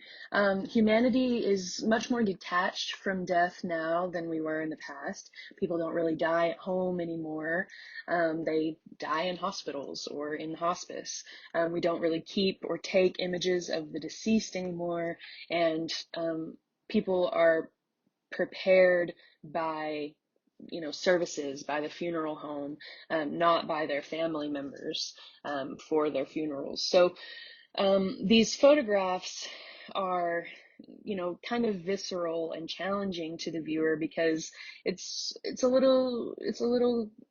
Speaker 2: Humanity is much more detached from death now than we were in the past. People don't really die at home anymore. They die in hospitals or in hospice. We don't really keep or take images of the deceased anymore, and people are prepared by services by the funeral home, not by their family members for their funerals. So these photographs are, kind of visceral and challenging to the viewer because it's a little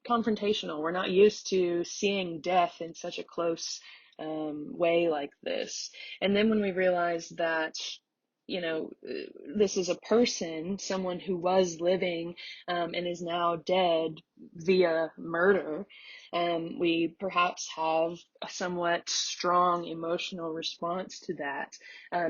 Speaker 2: confrontational. We're not used to seeing death in such a close way like this. And then when we realize that, this is a person, someone who was living and is now dead via murder, we perhaps have a somewhat strong emotional response to that.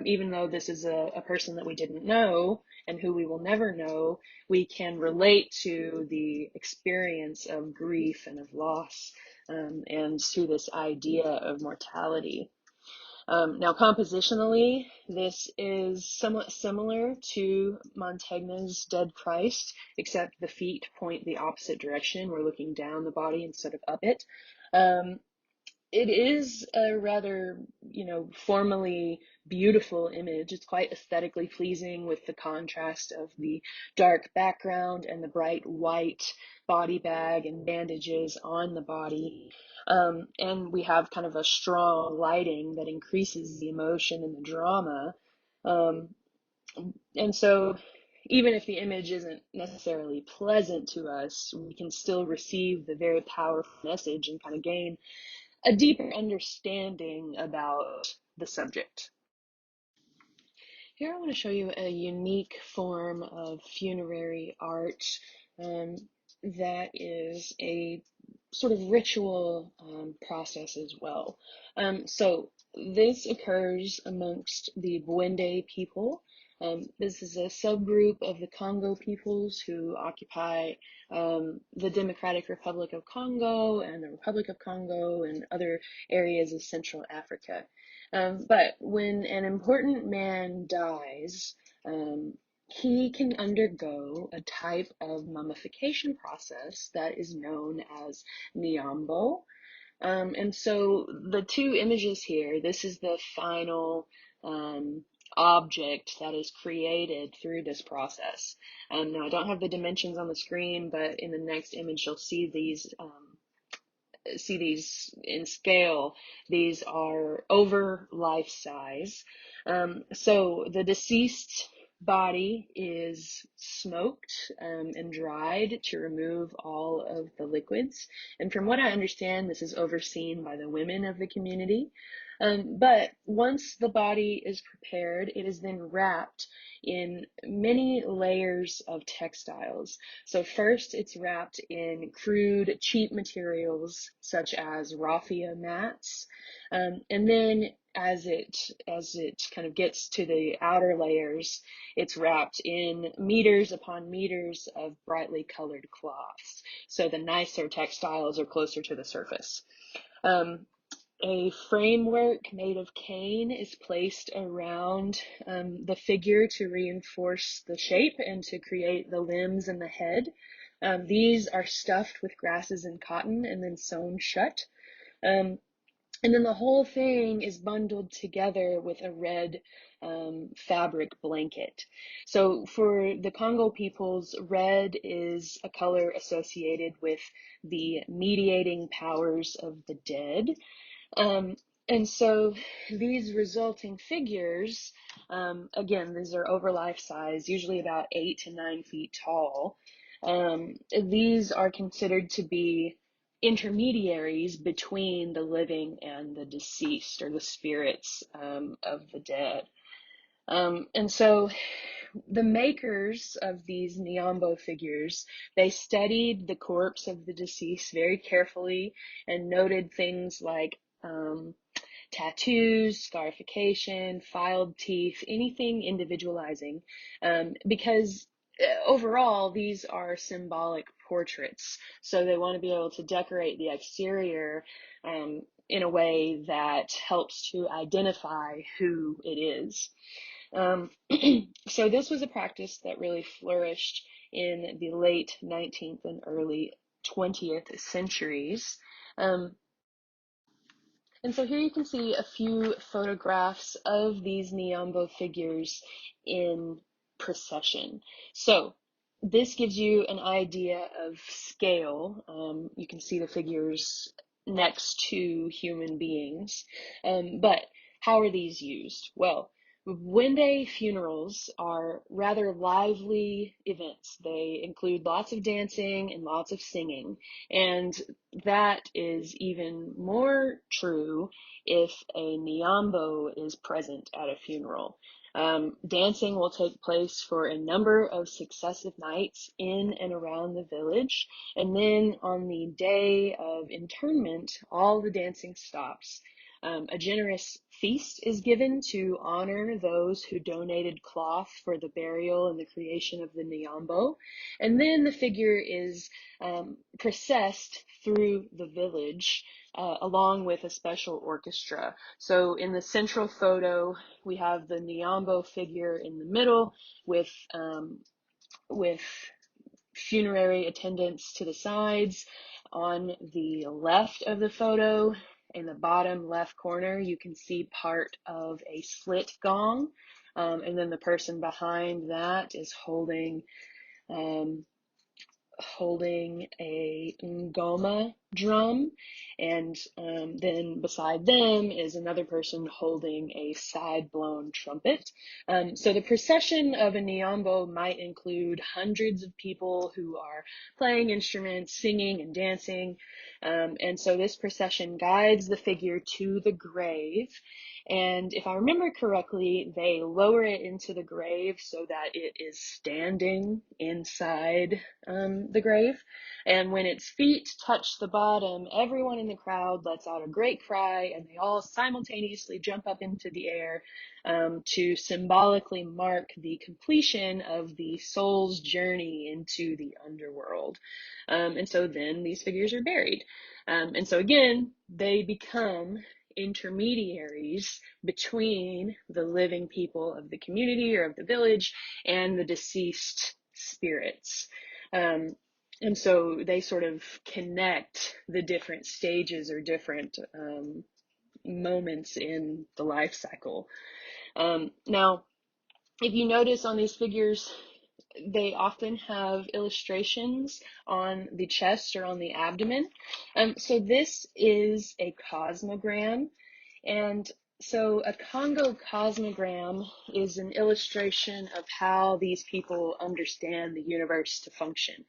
Speaker 2: Even though this is a person that we didn't know and who we will never know, we can relate to the experience of grief and of loss, and to this idea of mortality. Now, compositionally, this is somewhat similar to Mantegna's Dead Christ, except the feet point the opposite direction. We're looking down the body instead of up it. Um, it is a rather, formally beautiful image. It's quite aesthetically pleasing with the contrast of the dark background and the bright white body bag and bandages on the body. And we have kind of a strong lighting that increases the emotion and the drama. Um, and so even if the image isn't necessarily pleasant to us, we can still receive the very powerful message and kind of gain a deeper understanding about the subject. Here I want to show you a unique form of funerary art um, that is a sort of ritual process as well. So this occurs amongst the Bwende people. This is a subgroup of the Congo peoples who occupy the Democratic Republic of Congo and the Republic of Congo and other areas of Central Africa. But when an important man dies, he can undergo a type of mummification process that is known as Niambo. And so the two images here, this is the final object that is created through this process. Now I don't have the dimensions on the screen, but in the next image you'll see these in scale. These are over life size. So the deceased body is smoked and dried to remove all of the liquids. And from what I understand, this is overseen by the women of the community. But once the body is prepared, it is then wrapped in many layers of textiles. So first it's wrapped in crude, cheap materials such as raffia mats. And then as it kind of gets to the outer layers, it's wrapped in meters upon meters of brightly colored cloths. So the nicer textiles are closer to the surface. Um, a framework made of cane is placed around the figure to reinforce the shape and to create the limbs and the head. These are stuffed with grasses and cotton and then sewn shut. Um, and then the whole thing is bundled together with a red fabric blanket. So for the Congo peoples, red is a color associated with the mediating powers of the dead. Um, and so these resulting figures, again, these are over life size, usually about 8 to 9 feet tall. These are considered to be intermediaries between the living and the deceased, or the spirits of the dead. And so the makers of these Niambo figures, they studied the corpse of the deceased very carefully and noted things like tattoos, scarification, filed teeth, anything individualizing, because overall these are symbolic portraits. So they want to be able to decorate the exterior in a way that helps to identify who it is. Um, so this was a practice that really flourished in the late 19th and early 20th centuries. Um, and so here you can see a few photographs of these Niambo figures in procession. So this gives you an idea of scale. You can see the figures next to human beings. But how are these used? Well, Wende funerals are rather lively events. They include lots of dancing and lots of singing. And that is even more true if a Niambo is present at a funeral. Dancing will take place for a number of successive nights in and around the village. And then on the day of interment, all the dancing stops. A generous feast is given to honor those who donated cloth for the burial and the creation of the Niambo. And then the figure is processed through the village along with a special orchestra. So in the central photo, we have the Niambo figure in the middle with funerary attendants to the sides. On the left of the photo, in the bottom left corner, you can see part of a slit gong. And then the person behind that is um, holding a ngoma drum, and then beside them is another person holding a side-blown trumpet. So the procession of a Niambo might include hundreds of people who are playing instruments, singing, and dancing. And so this procession guides the figure to the grave. And if I remember correctly, they lower it into the grave so that it is standing inside the grave. And when its feet touch the bottom, everyone in the crowd lets out a great cry, and they all simultaneously jump up into the air to symbolically mark the completion of the soul's journey into the underworld. And so then these figures are buried. And so again, they become intermediaries between the living people of the community or of the village and the deceased spirits. And so they sort of connect the different stages or different moments in the life cycle. Now, if you notice on these figures, they often have illustrations on the chest or on the abdomen. So this is a cosmogram. And so a Congo cosmogram is an illustration of how these people understand the universe to function.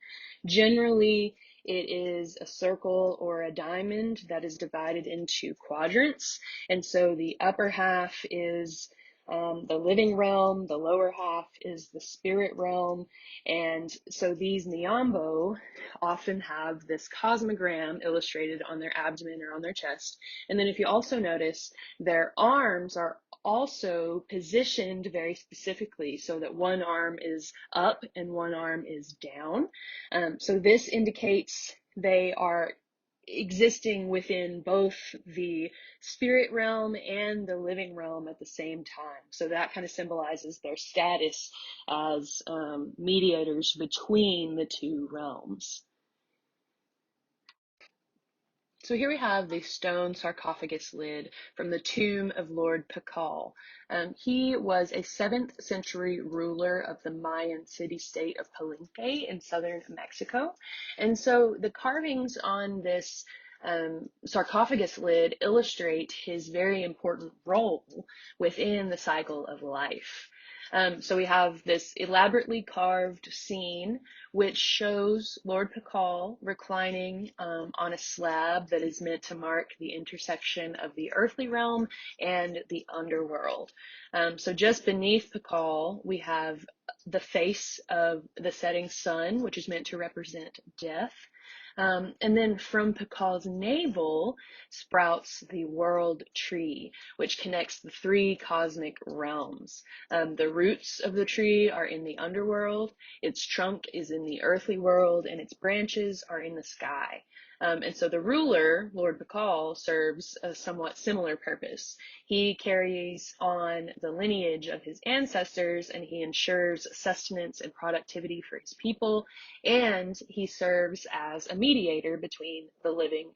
Speaker 2: Generally, it is a circle or a diamond that is divided into quadrants. And so the upper half is the living realm, the lower half is the spirit realm. And so these Niambo often have this cosmogram illustrated on their abdomen or on their chest. And then if you also notice, their arms are also positioned very specifically so that one arm is up and one arm is down. So this indicates they are existing within both the spirit realm and the living realm at the same time. So that kind of symbolizes their status as mediators between the two realms. So here we have the stone sarcophagus lid from the tomb of Lord Pakal. He was a 7th century ruler of the Mayan city-state of Palenque in southern Mexico. And so the carvings on this sarcophagus lid illustrate his very important role within the cycle of life. So we have this elaborately carved scene which shows Lord Pakal reclining on a slab that is meant to mark the intersection of the earthly realm and the underworld. So just beneath Pakal, we have the face of the setting sun, which is meant to represent death. And then from Pakal's navel sprouts the world tree, which connects the 3 cosmic realms. The roots of the tree are in the underworld, its trunk is in the earthly world, and its branches are in the sky. And so the ruler, Lord Pakal, serves a somewhat similar purpose. He carries on the lineage of his ancestors, and he ensures sustenance and productivity for his people, and he serves as a mediator between the living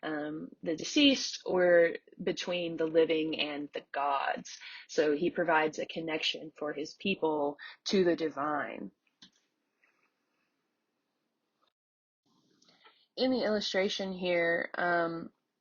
Speaker 2: and the deceased, or between the living and the gods. So he provides a connection for his people to the divine. In the illustration here,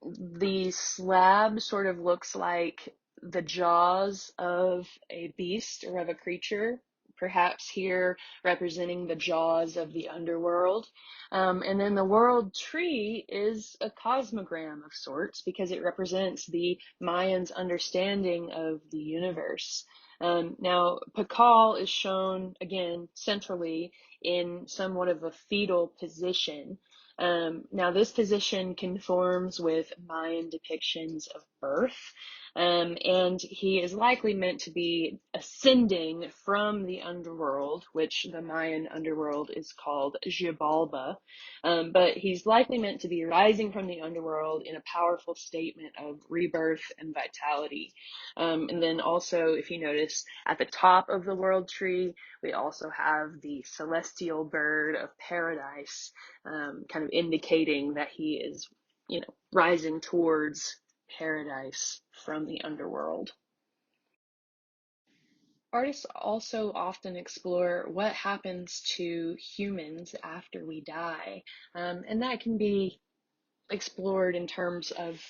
Speaker 2: the slab sort of looks like the jaws of a beast or of a creature, perhaps here representing the jaws of the underworld. And then the world tree is a cosmogram of sorts because it represents the Mayans' understanding of the universe. Now, Pakal is shown again centrally in somewhat of a fetal position. Now, this position conforms with Mayan depictions of birth, and he is likely meant to be ascending from the underworld, which the Mayan underworld is called Xibalba, but he's likely meant to be rising from the underworld in a powerful statement of rebirth and vitality. And then also, if you notice, at the top of the world tree, we also have the celestial bird of paradise, kind of indicating that he is, rising towards paradise from the underworld. Artists also often explore what happens to humans after we die, and that can be explored in terms of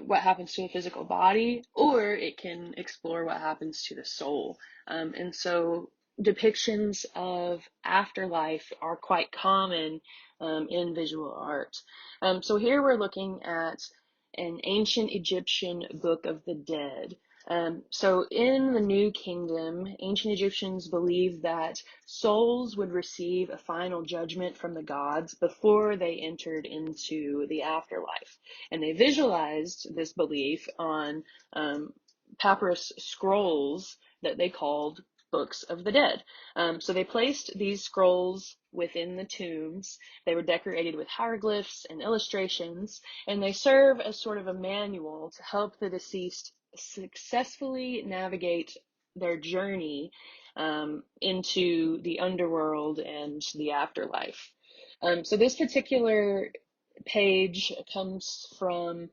Speaker 2: what happens to a physical body, or it can explore what happens to the soul. And so depictions of afterlife are quite common in visual art. So here we're looking at an ancient Egyptian Book of the Dead. So in the New Kingdom, ancient Egyptians believed that souls would receive a final judgment from the gods before they entered into the afterlife. And they visualized this belief on papyrus scrolls that they called Books of the Dead. So they placed these scrolls within the tombs. They were decorated with hieroglyphs and illustrations, and they serve as sort of a manual to help the deceased successfully navigate their journey into the underworld and the afterlife. So this particular page comes from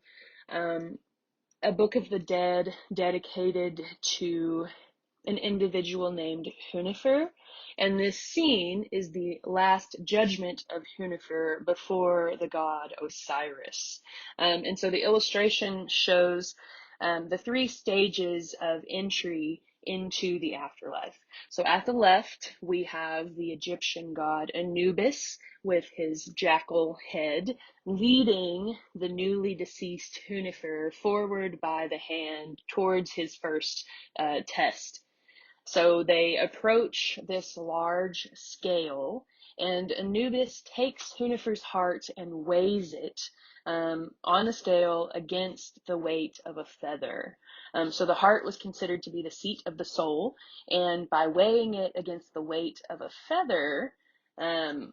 Speaker 2: a Book of the Dead dedicated to an individual named Hunifer, and this scene is the last judgment of Hunifer before the god Osiris. And so the illustration shows the 3 stages of entry
Speaker 1: into the afterlife. So at the left, we have the Egyptian god Anubis with his jackal head leading the newly deceased Hunefer forward by the hand towards his first test. So they approach this large scale, and Anubis takes Hunefer's heart and weighs it on a scale against the weight of a feather. So the heart was considered to be the seat of the soul, and by weighing it against the weight of a feather, um,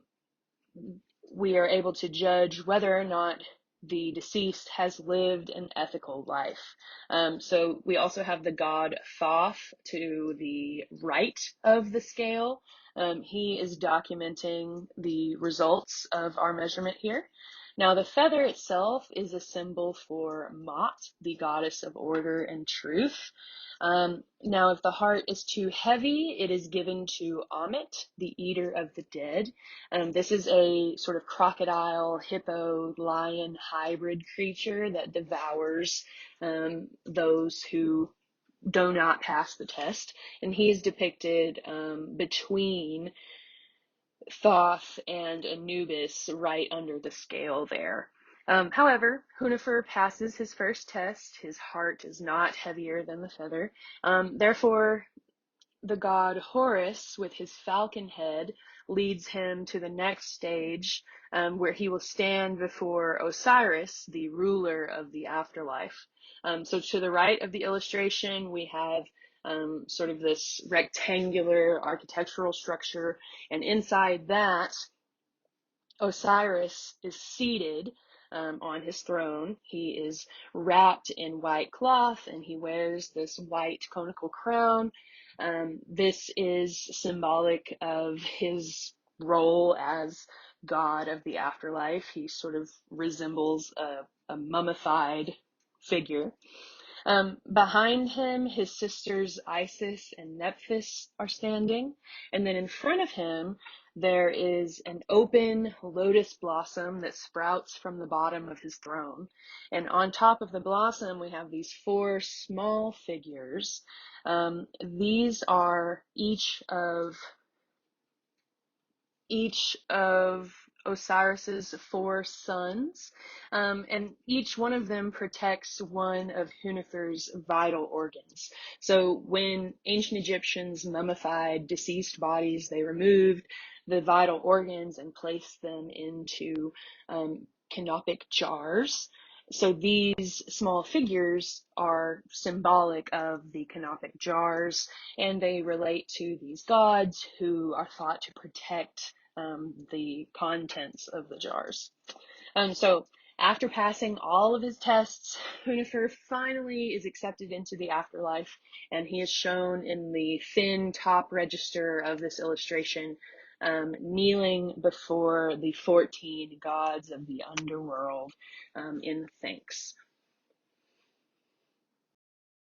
Speaker 1: we are able to judge whether or not the deceased has lived an ethical life. So we also have the god Thoth to the right of the scale. He is documenting the results of our measurement here. Now, the feather itself is a symbol for Mot, the goddess of order and truth. Now, if the heart is too heavy, it is given to Ammit, the eater of the dead. This is a sort of crocodile, hippo, lion hybrid creature that devours those who do not pass the test. And he is depicted between Thoth and Anubis right under the scale there. However, Hunefer passes his first test. His heart is not heavier than the feather. Therefore, the god Horus, with his falcon head, leads him to the next stage, where he will stand before Osiris, the ruler of the afterlife. So to the right of the illustration, we have sort of this rectangular architectural structure, and inside that, Osiris is seated on his throne. He is wrapped in white cloth and he wears this white conical crown. This is symbolic of his role as god of the afterlife. He sort of resembles a mummified figure. Behind him, his sisters Isis and Nephthys are standing. And then in front of him, there is an open lotus blossom that sprouts from the bottom of his throne. And on top of the blossom, we have these four small figures. These are each of Osiris's four sons, and each one of them protects one of Hunefer's vital organs. So when ancient Egyptians mummified deceased bodies, they removed the vital organs and placed them into canopic jars. So these small figures are symbolic of the canopic jars, and they relate to these gods who are thought to protect the contents of the jars. So after passing all of his tests, Hunefer finally is accepted into the afterlife, and he is shown in the thin top register of this illustration, kneeling before the 14 gods of the underworld in thanks.